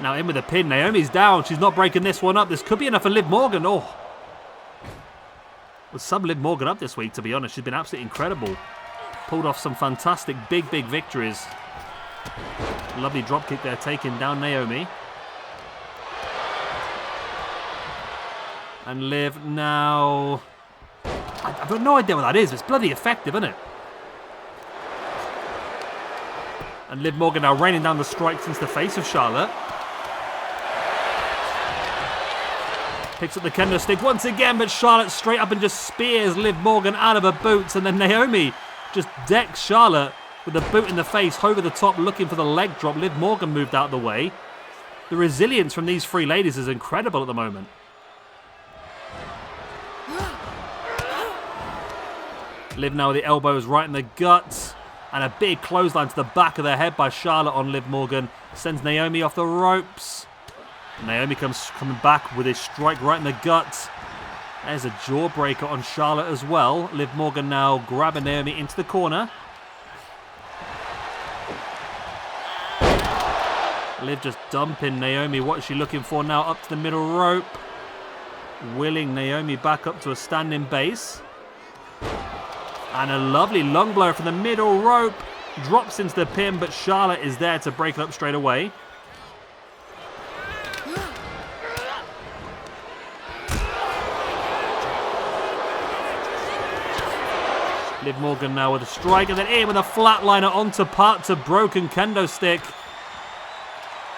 Now in with a pin. Naomi's down. She's not breaking this one up. This could be enough for Liv Morgan. Oh. With some Liv Morgan up this week, to be honest. She's been absolutely incredible. Pulled off some fantastic big victories. Lovely dropkick there taking down Naomi. And Liv now... I've got no idea what that is. It's bloody effective, isn't it? And Liv Morgan now raining down the strikes into the face of Charlotte. Picks up the kendo stick once again, but Charlotte straight up and just spears Liv Morgan out of her boots. And then Naomi just decks Charlotte with a boot in the face, over the top, looking for the leg drop. Liv Morgan moved out of the way. The resilience from these 3 ladies is incredible at the moment. Liv now with the elbows right in the gut. And a big clothesline to the back of the head by Charlotte on Liv Morgan. Sends Naomi off the ropes. Naomi coming back with a strike right in the gut. There's a jawbreaker on Charlotte as well. Liv Morgan now grabbing Naomi into the corner. Liv just dumping Naomi. What is she looking for now? Up to the middle rope. Willing Naomi back up to a standing base. And a lovely lung blow from the middle rope. Drops into the pin, but Charlotte is there to break it up straight away. Liv Morgan now with a strike, and then in with a flatliner onto part to broken kendo stick.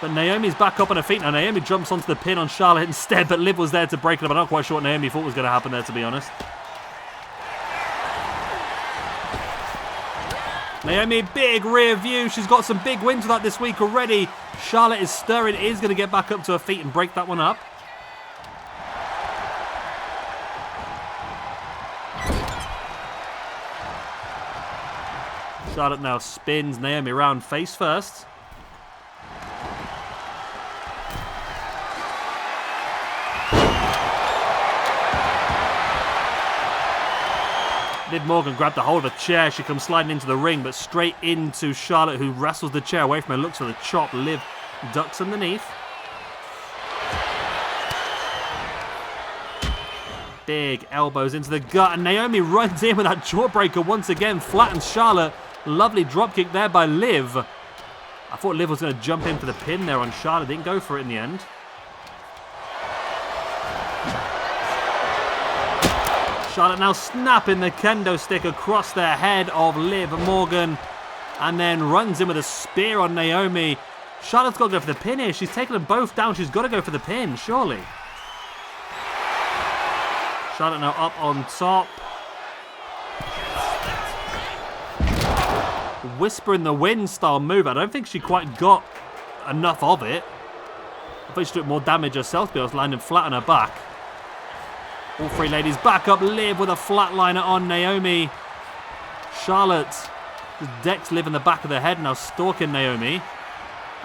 But Naomi's back up on her feet now. Naomi jumps onto the pin on Charlotte instead, but Liv was there to break it up. I'm not quite sure what Naomi thought was going to happen there, to be honest. Naomi, big rear view. She's got some big wins with that this week already. Charlotte is stirring, is going to get back up to her feet and break that one up. Charlotte now spins Naomi around face first. Liv Morgan grabbed a hold of a chair. She comes sliding into the ring, but straight into Charlotte, who wrestles the chair away from her, looks for the chop. Liv ducks underneath. Big elbows into the gut, and Naomi runs in with that jawbreaker once again, flattens Charlotte. Lovely dropkick there by Liv. I thought Liv was going to jump in for the pin there on Charlotte. Didn't go for it in the end. Charlotte now snapping the kendo stick across the head of Liv Morgan, and then runs in with a spear on Naomi. Charlotte's got to go for the pin here. She's taken them both down. She's got to go for the pin, surely. Charlotte now up on top. Whisper in the wind style move. I don't think she quite got enough of it. I thought she took more damage herself, but I was landing flat on her back. All three ladies back up. Liv with a flatliner on Naomi. Charlotte just decks Liv in the back of the head, now stalking Naomi.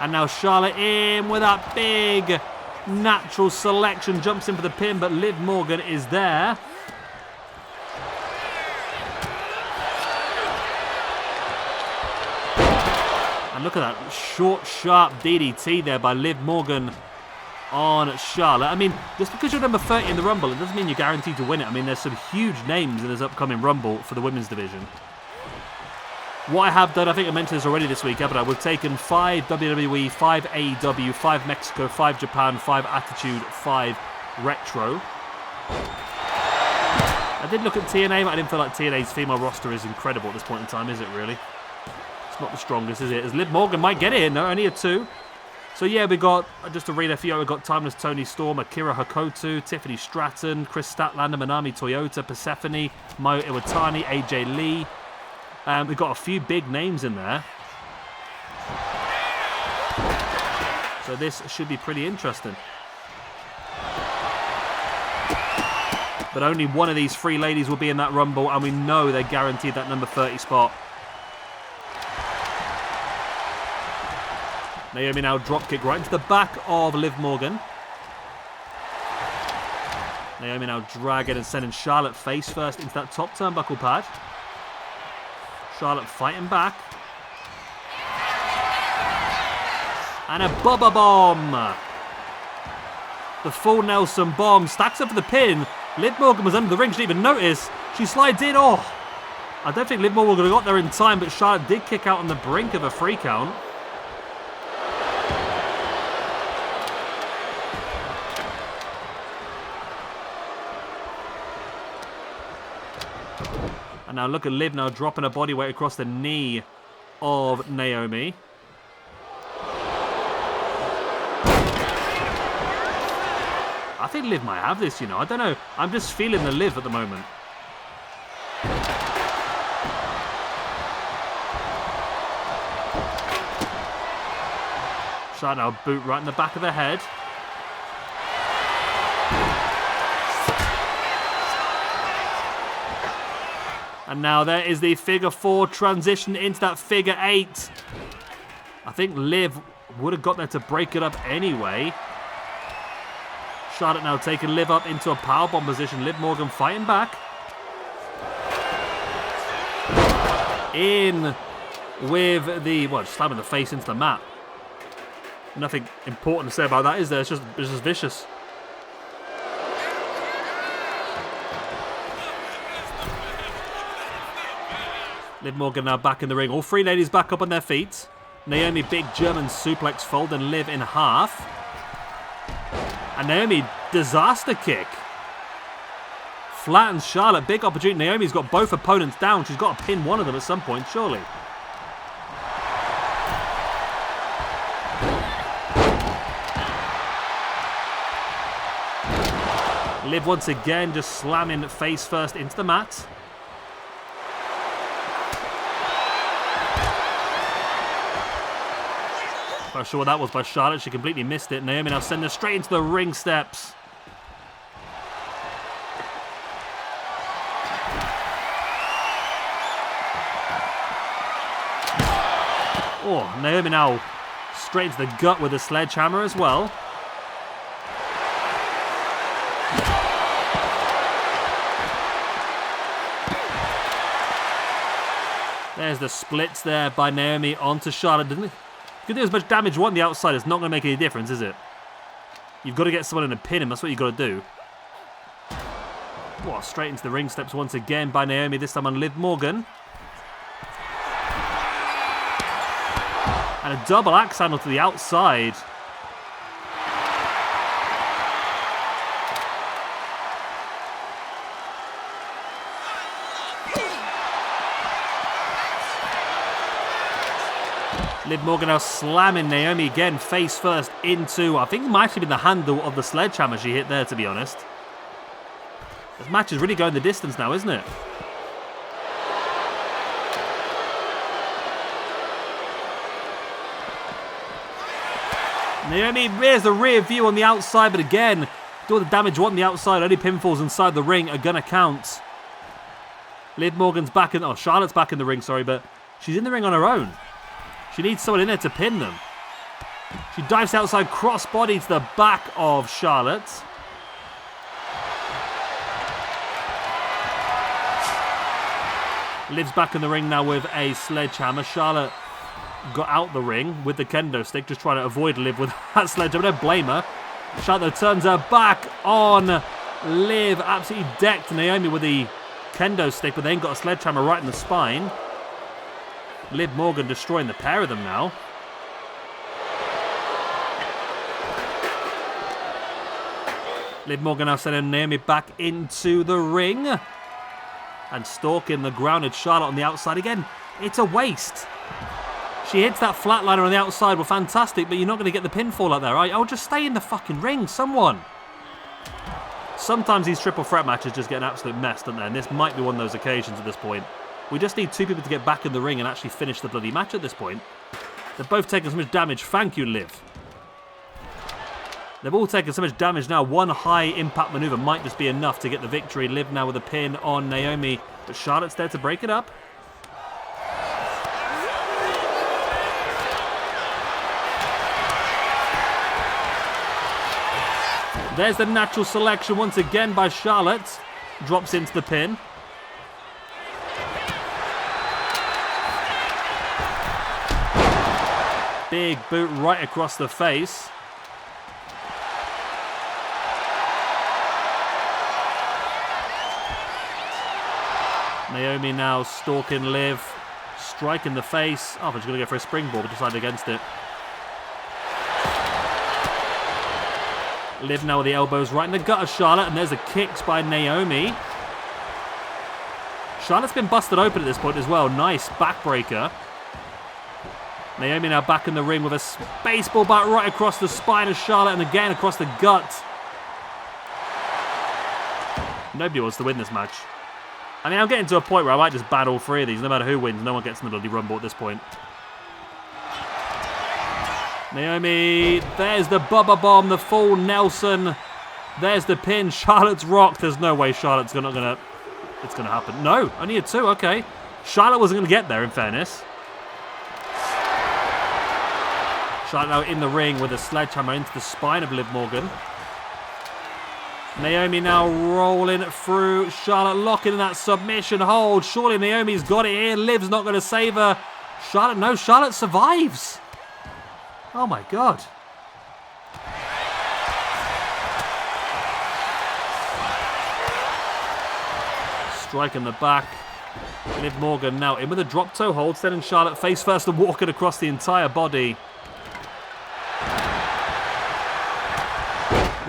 And now Charlotte in with that big natural selection. Jumps in for the pin, but Liv Morgan is there. And look at that short, sharp DDT there by Liv Morgan on Charlotte. I mean, just because you're number 30 in the Rumble, it doesn't mean you're guaranteed to win it. I mean, there's some huge names in this upcoming Rumble for the women's division. What I have done, I think I mentioned this already this week, haven't I? We've taken 5 WWE, 5 AEW, 5 Mexico, 5 Japan, 5 Attitude, 5 Retro. I did look at TNA, but I didn't feel like TNA's female roster is incredible at this point in time, is it really? It's not the strongest, is it? As Liv Morgan might get in, no, only a 2. So yeah, we got, just to read a few, we got Timeless Toni Storm, Akira Hakotu, Tiffany Stratton, Chris Statlander, Manami Toyota, Persephone, Mayu Iwatani, AJ Lee. We've got a few big names in there. So this should be pretty interesting. But only one of these 3 ladies will be in that Rumble, and we know they're guaranteed that number 30 spot. Naomi now dropkick right into the back of Liv Morgan. Naomi now dragging and sending Charlotte face first into that top turnbuckle pad. Charlotte fighting back. And a Bubba Bomb. The full Nelson Bomb stacks up for the pin. Liv Morgan was under the ring. She didn't even notice. She slides in. Oh, I don't think Liv Morgan would have got there in time, but Charlotte did kick out on the brink of a 3 count. And now look at Liv now dropping her body weight across the knee of Naomi. I think Liv might have this, you know. I don't know. I'm just feeling the Liv at the moment. Charlotte now boot right in the back of the head. And now there is the figure 4 transition into that figure 8. I think Liv would have got there to break it up anyway. Charlotte now taking Liv up into a powerbomb position. Liv Morgan fighting back. In with the, well, slamming the face into the mat. Nothing important to say about that, is there? It's just vicious. Liv Morgan now back in the ring. All 3 ladies back up on their feet. Naomi, big German suplex fold, and Liv in half. And Naomi, disaster kick. Flattens Charlotte. Big opportunity. Naomi's got both opponents down. She's got to pin one of them at some point, surely. Liv once again just slamming face first into the mat. Not sure what that was by Charlotte. She completely missed it. Naomi now sending her straight into the ring steps. Oh, Naomi now straight into the gut with a sledgehammer as well. There's the splits there by Naomi onto Charlotte. You can do as much damage you want on the outside. It's not going to make any difference, is it? You've got to get someone in and pin him. That's what you've got to do. Oh, straight into the ring steps once again by Naomi. This time on Liv Morgan. And a double axe handle to the outside. Liv Morgan now slamming Naomi again, face first into, I think it might have been the handle of the sledgehammer she hit there, to be honest. This match is really going the distance now, isn't it? Naomi, there's the rear view on the outside, but again, do all the damage you want on the outside. Only pinfalls inside the ring are going to count. Liv Morgan's back in, Charlotte's back in the ring, sorry, but she's in the ring on her own. She needs someone in there to pin them. She dives outside, crossbody to the back of Charlotte. Liv's back in the ring now with a sledgehammer. Charlotte got out the ring with the kendo stick, just trying to avoid Liv with that sledgehammer. Don't blame her. Charlotte turns her back on Liv. Absolutely decked Naomi with the kendo stick, but they ain't got a sledgehammer right in the spine. Liv Morgan destroying the pair of them now. Liv Morgan now sending Naomi back into the ring. And stalking the grounded Charlotte on the outside again. It's a waste. She hits that flatliner on the outside. Well, fantastic, but you're not going to get the pinfall out there, right? Oh, just stay in the fucking ring, someone. Sometimes these triple threat matches just get an absolute mess, don't they? And this might be one of those occasions at this point. We just need two people to get back in the ring and actually finish the bloody match at this point. They've both taken so much damage. Thank you, Liv. They've all taken so much damage now. One high impact maneuver might just be enough to get the victory. Liv now with a pin on Naomi, but Charlotte's there to break it up. There's the natural selection once again by Charlotte. Drops into the pin. Big boot right across the face. Naomi now stalking Liv. Striking the face. Oh, but she's going to go for a springboard, but decided against it. Liv now with the elbows right in the gut of Charlotte, and there's the kicks by Naomi. Charlotte's been busted open at this point as well. Nice backbreaker. Naomi now back in the ring with a baseball bat right across the spine of Charlotte and again across the gut. Nobody wants to win this match. I mean, I'm getting to a point where I might just ban all three of these. No matter who wins, no one gets in the bloody Rumble at this point. Naomi, there's the Bubba Bomb, the full Nelson. There's the pin. Charlotte's rocked. There's no way Charlotte's it's going to happen. No, only a two. Okay. Charlotte wasn't going to get there, in fairness. Charlotte now in the ring with a sledgehammer into the spine of Liv Morgan. Naomi now rolling through. Charlotte locking in that submission hold. Surely Naomi's got it here. Liv's not going to save her. Charlotte, no, Charlotte survives. Oh my God. Strike in the back. Liv Morgan now in with a drop toe hold, sending Charlotte face first and walking across the entire body.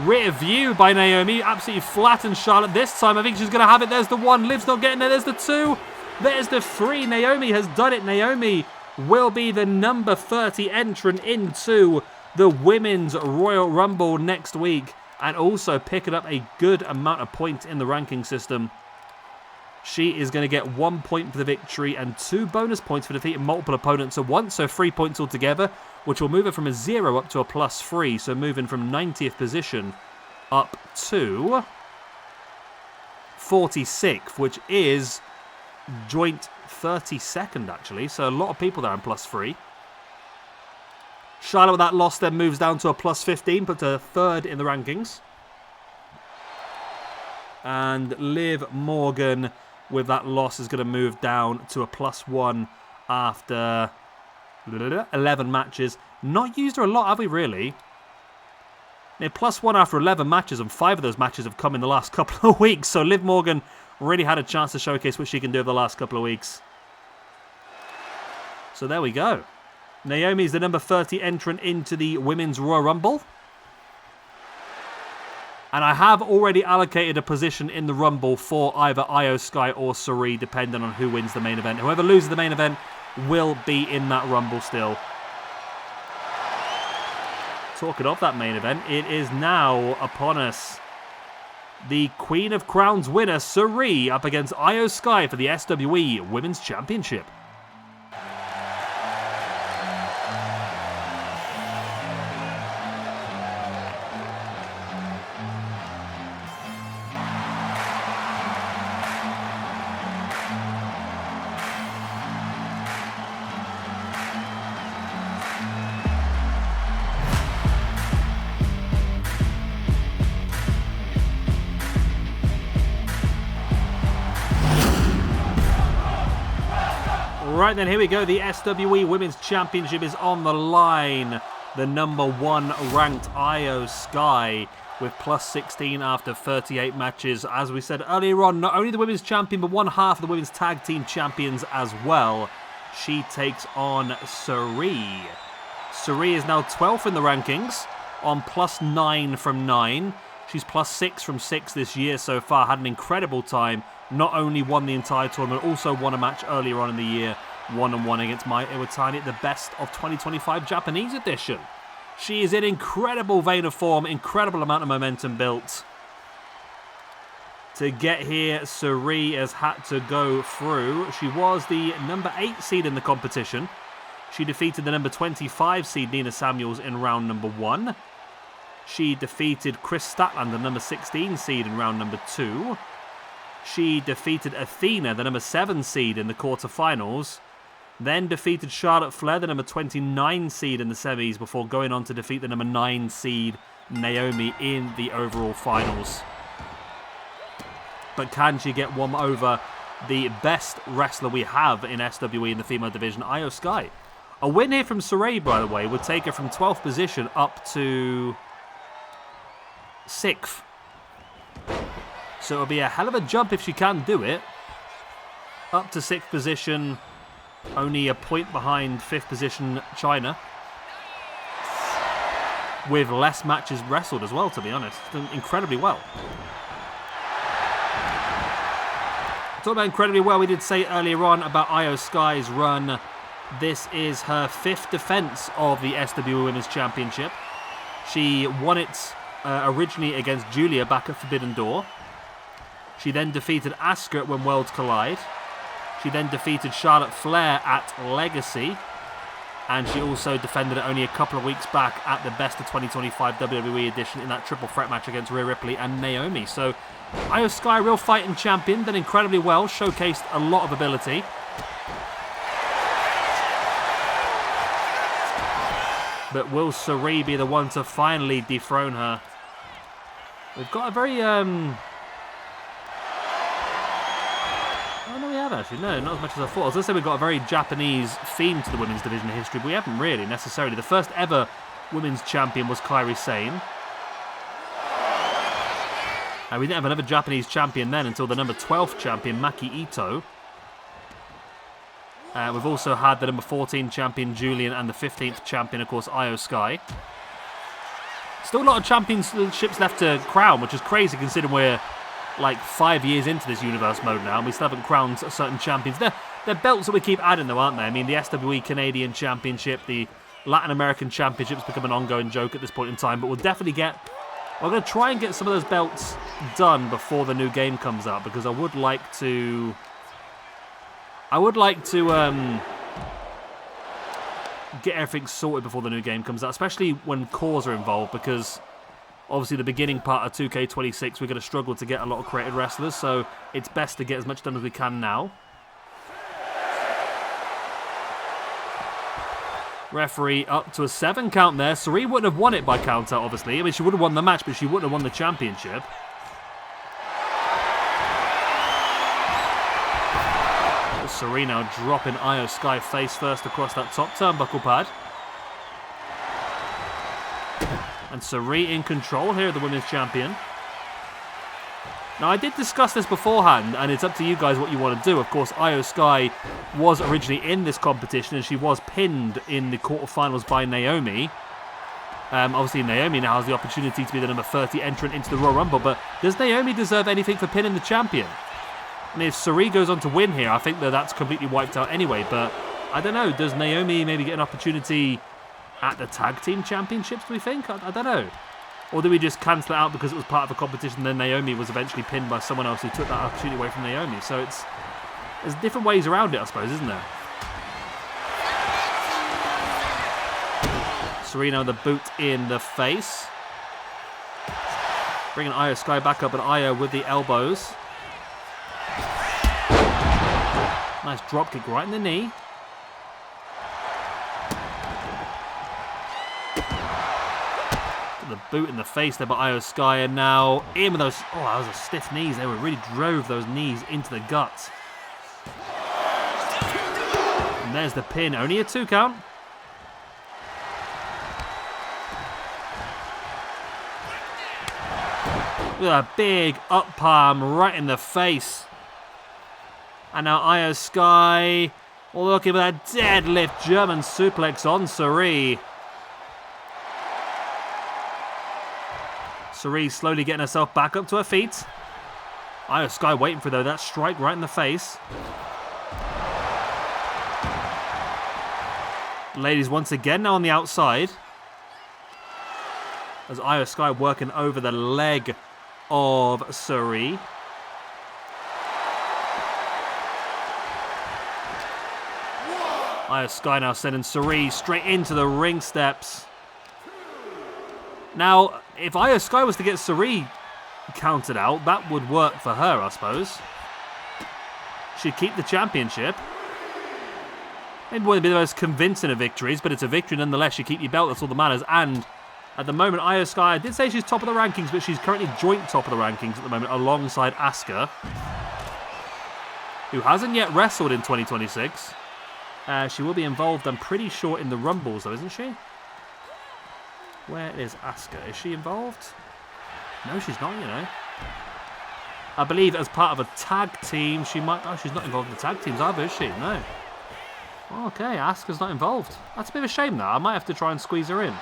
Rear view by Naomi, absolutely flattened Charlotte. This time I think she's going to have it. There's the one, Liv's not getting there. There's the two, there's the three. Naomi has done it. Naomi will be the number 30 entrant into the Women's Royal Rumble next week and also picking up a good amount of points in the ranking system. She is going to get 1 point for the victory and 2 bonus points for defeating multiple opponents at once, so 3 points altogether, which will move her from a 0 up to a +3, so moving from 90th position up to 46th, which is joint 32nd, actually, so a lot of people there on +3. Charlotte with that loss then moves down to a +15, but to 3rd in the rankings. And Liv Morgan with that loss is going to move down to a +1 after 11 matches. Not used her a lot, have we, really? Yeah, +1 after 11 matches, and 5 of those matches have come in the last couple of weeks. So Liv Morgan really had a chance to showcase what she can do over the last couple of weeks. So there we go. Naomi's the number 30 entrant into the Women's Royal Rumble. And I have already allocated a position in the Rumble for either IYO Sky or Syuri, depending on who wins the main event. Whoever loses the main event will be in that Rumble still. Talking of that main event, it is now upon us. The Queen of Crowns winner, Syuri, up against IYO Sky for the SWE Women's Championship. Right then, here we go. The SWE Women's Championship is on the line. The number 1 ranked IYO Sky with +16 after 38 matches. As we said earlier on, not only the Women's Champion, but one half of the Women's Tag Team Champions as well. She takes on Syuri. Syuri is now 12th in the rankings on +9 from 9. She's +6 from 6 this year so far. Had an incredible time. Not only won the entire tournament, also won a match earlier on in the year, 1-on-1 against Mai Iwatani at the Best of 2025 Japanese edition. She is in incredible vein of form, incredible amount of momentum built. To get here, Syuri has had to go through. She was the number 8 seed in the competition. She defeated the number 25 seed Nina Samuels in round number 1. She defeated Chris Statland, the number 16 seed, in round number 2. She defeated Athena, the number 7 seed, in the quarterfinals. Then defeated Charlotte Flair, the number 29 seed, in the semis, before going on to defeat the number 9 seed Naomi in the overall finals. But can she get one over the best wrestler we have in SWE in the female division, IYO Sky? A win here from Syuri, by the way, would take her from 12th position up to 6th. So it'll be a hell of a jump if she can do it. Up to 6th position, only a point behind 5th position China. With less matches wrestled as well, to be honest. Done incredibly well. Talk about incredibly well, we did say earlier on about IYO Sky's run. This is her 5th defense of the SWE Women's Championship. She won it originally against Julia back at Forbidden Door. She then defeated Asuka at When Worlds Collide. She then defeated Charlotte Flair at Legacy. And she also defended it only a couple of weeks back at the Best of 2025 WWE edition in that triple threat match against Rhea Ripley and Naomi. So IYO Sky, real fighting champion, done incredibly well, showcased a lot of ability. But will Syuri be the one to finally dethrone her? We've got a very actually, no, not as much as I thought. I was going to say we've got a very Japanese theme to the women's division in history, but we haven't really, necessarily. The first ever women's champion was Kairi Sane. And we didn't have another Japanese champion then until the number 12th champion, Maki Ito. We've also had the number 14 champion, Julian, and the 15th champion, of course, IYO Sky. Still a lot of championships left to crown, which is crazy considering we're like 5 years into this universe mode now, and we still haven't crowned certain champions. They're belts that we keep adding, though, aren't they? I mean, the SWE Canadian Championship, the Latin American Championship's become an ongoing joke at this point in time, but we'll definitely we're going to try and get some of those belts done before the new game comes out, because I would like to get everything sorted before the new game comes out, especially when cores are involved, because obviously the beginning part of 2K26 we're going to struggle to get a lot of created wrestlers, so it's best to get as much done as we can now. Referee up to a 7 count there. Syuri wouldn't have won it by count out, obviously. I mean, she would have won the match, but she wouldn't have won the championship. Syuri now dropping IYO Sky face first across that top turnbuckle pad. And Syuri in control here, the women's champion. Now, I did discuss this beforehand, and it's up to you guys what you want to do. Of course, IYO Sky was originally in this competition, and she was pinned in the quarterfinals by Naomi. Obviously, Naomi now has the opportunity to be the number 30 entrant into the Royal Rumble, but does Naomi deserve anything for pinning the champion? And if Syuri goes on to win here, I think that that's completely wiped out anyway, but I don't know. Does Naomi maybe get an opportunity at the Tag Team Championships, do we think? I don't know. Or do we just cancel it out because it was part of a competition, then Naomi was eventually pinned by someone else who took that opportunity away from Naomi? So there's different ways around it, I suppose, isn't there? Serena the boot in the face. Bringing IYO Sky back up, and IYO with the elbows. Nice drop kick right in the knee. The boot in the face there by IYO Sky, and now in with those. Oh, that was a stiff knees. They really drove those knees into the gut. And there's the pin. Only a 2 count. With a big up palm right in the face. And now IYO Sky looking at that deadlift German suplex on Syuri. Syuri slowly getting herself back up to her feet. IYO Sky waiting for that strike right in the face. Ladies once again now on the outside. As IYO Sky working over the leg of Syuri. IYO Sky now sending Syuri straight into the ring steps. Now, if IYO Sky was to get Syuri counted out, that would work for her, I suppose. She'd keep the championship. Maybe wouldn't be the most convincing of victories, but it's a victory nonetheless. You keep your belt, that's all that matters. And at the moment, IYO Sky, I did say she's top of the rankings, but she's currently joint top of the rankings at the moment alongside Asuka, who hasn't yet wrestled in 2026. She will be involved, I'm pretty sure, in the Rumbles, though, isn't she? Where is Asuka? Is she involved? No, she's not, you know. I believe as part of a tag team, she might... Oh, she's not involved in the tag teams either, is she? No. Okay, Asuka's not involved. That's a bit of a shame, though. I might have to try and squeeze her in.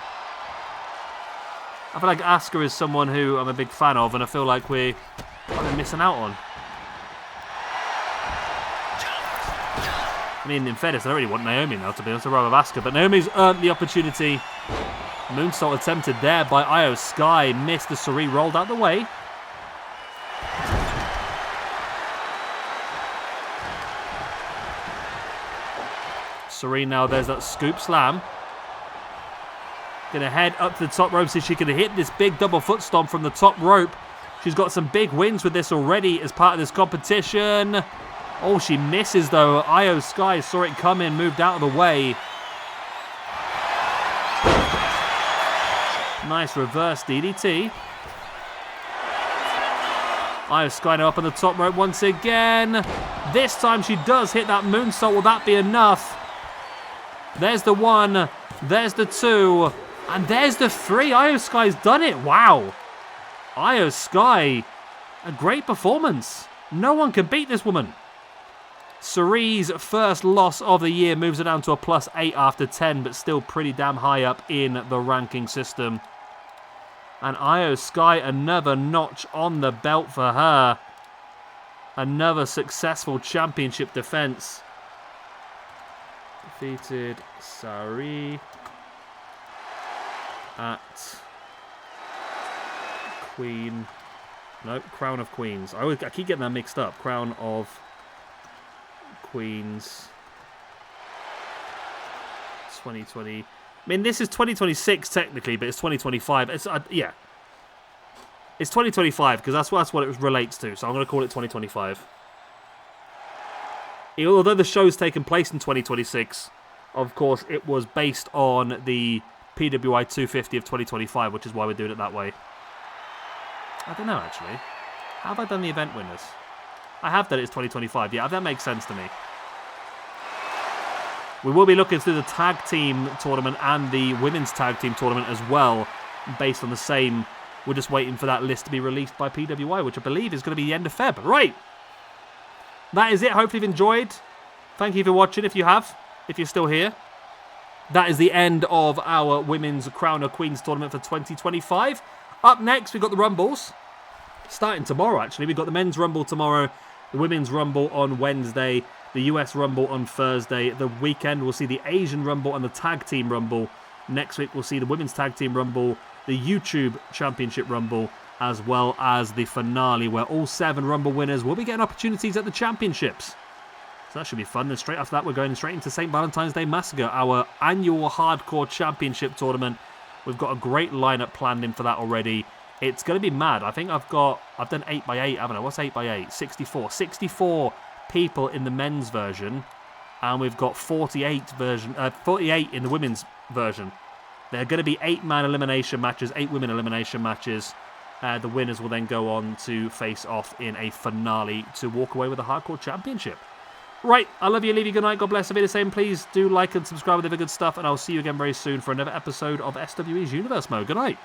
I feel like Asuka is someone who I'm a big fan of, and I feel like we're missing out on. I mean, in fairness, I don't really want Naomi now, to be honest. I'd rather have Asuka, but Naomi's earned the opportunity. Moonsault attempted there by IYO Sky. Missed the Syuri, rolled out the way. Syuri now, there's that scoop slam. Gonna head up to the top rope so she can hit this big double foot stomp from the top rope. She's got some big wins with this already as part of this competition. Oh, she misses though. IYO Sky saw it coming, moved out of the way. Nice reverse DDT. IYO Sky now up on the top rope once again. This time she does hit that moonsault. Will that be enough? There's the 1. There's the 2. And there's the 3. IYO Sky's done it. Wow. IYO Sky. A great performance. No one can beat this woman. Syuri's first loss of the year moves her down to a +8 after 10, but still pretty damn high up in the ranking system. And IYO Sky, another notch on the belt for her. Another successful championship defense. Defeated Syuri at Crown of Queens. I keep getting that mixed up. Crown of Queens 2020. I mean, this is 2026 technically, but it's 2025. It's yeah, it's 2025 because that's what it relates to. So I'm going to call it 2025. Although the show's taken place in 2026, of course, it was based on the PWI 250 of 2025, which is why we're doing it that way. I don't know, actually. How have I done the event winners? I have done it as 2025. Yeah, that makes sense to me. We will be looking through the tag team tournament and the women's tag team tournament as well, based on the same. We're just waiting for that list to be released by PWI, which I believe is going to be the end of Feb. Right. That is it. Hopefully you've enjoyed. Thank you for watching if you have, if you're still here. That is the end of our Women's Crown of Queens tournament for 2025. Up next, we've got the Rumbles. Starting tomorrow, actually. We've got the Men's Rumble tomorrow, the Women's Rumble on Wednesday, the US Rumble on Thursday. The weekend, we'll see the Asian Rumble and the Tag Team Rumble. Next week, we'll see the Women's Tag Team Rumble, the YouTube Championship Rumble, as well as the finale, where all 7 Rumble winners will be getting opportunities at the Championships. So that should be fun. And straight after that, we're going straight into St. Valentine's Day Massacre, our annual Hardcore Championship tournament. We've got a great lineup planned in for that already. It's going to be mad. I think I've done 8x8, haven't I? What's 8x8? 64. 64 people in the men's version. And we've got 48 in the women's version. There are going to be 8-man elimination matches, 8 women elimination matches. The winners will then go on to face off in a finale to walk away with the Hardcore Championship. Right, I love you, leave you good night, God bless, I'll be the same. Please do like and subscribe with other good stuff, and I'll see you again very soon for another episode of SWE's Universe Mode. Good night.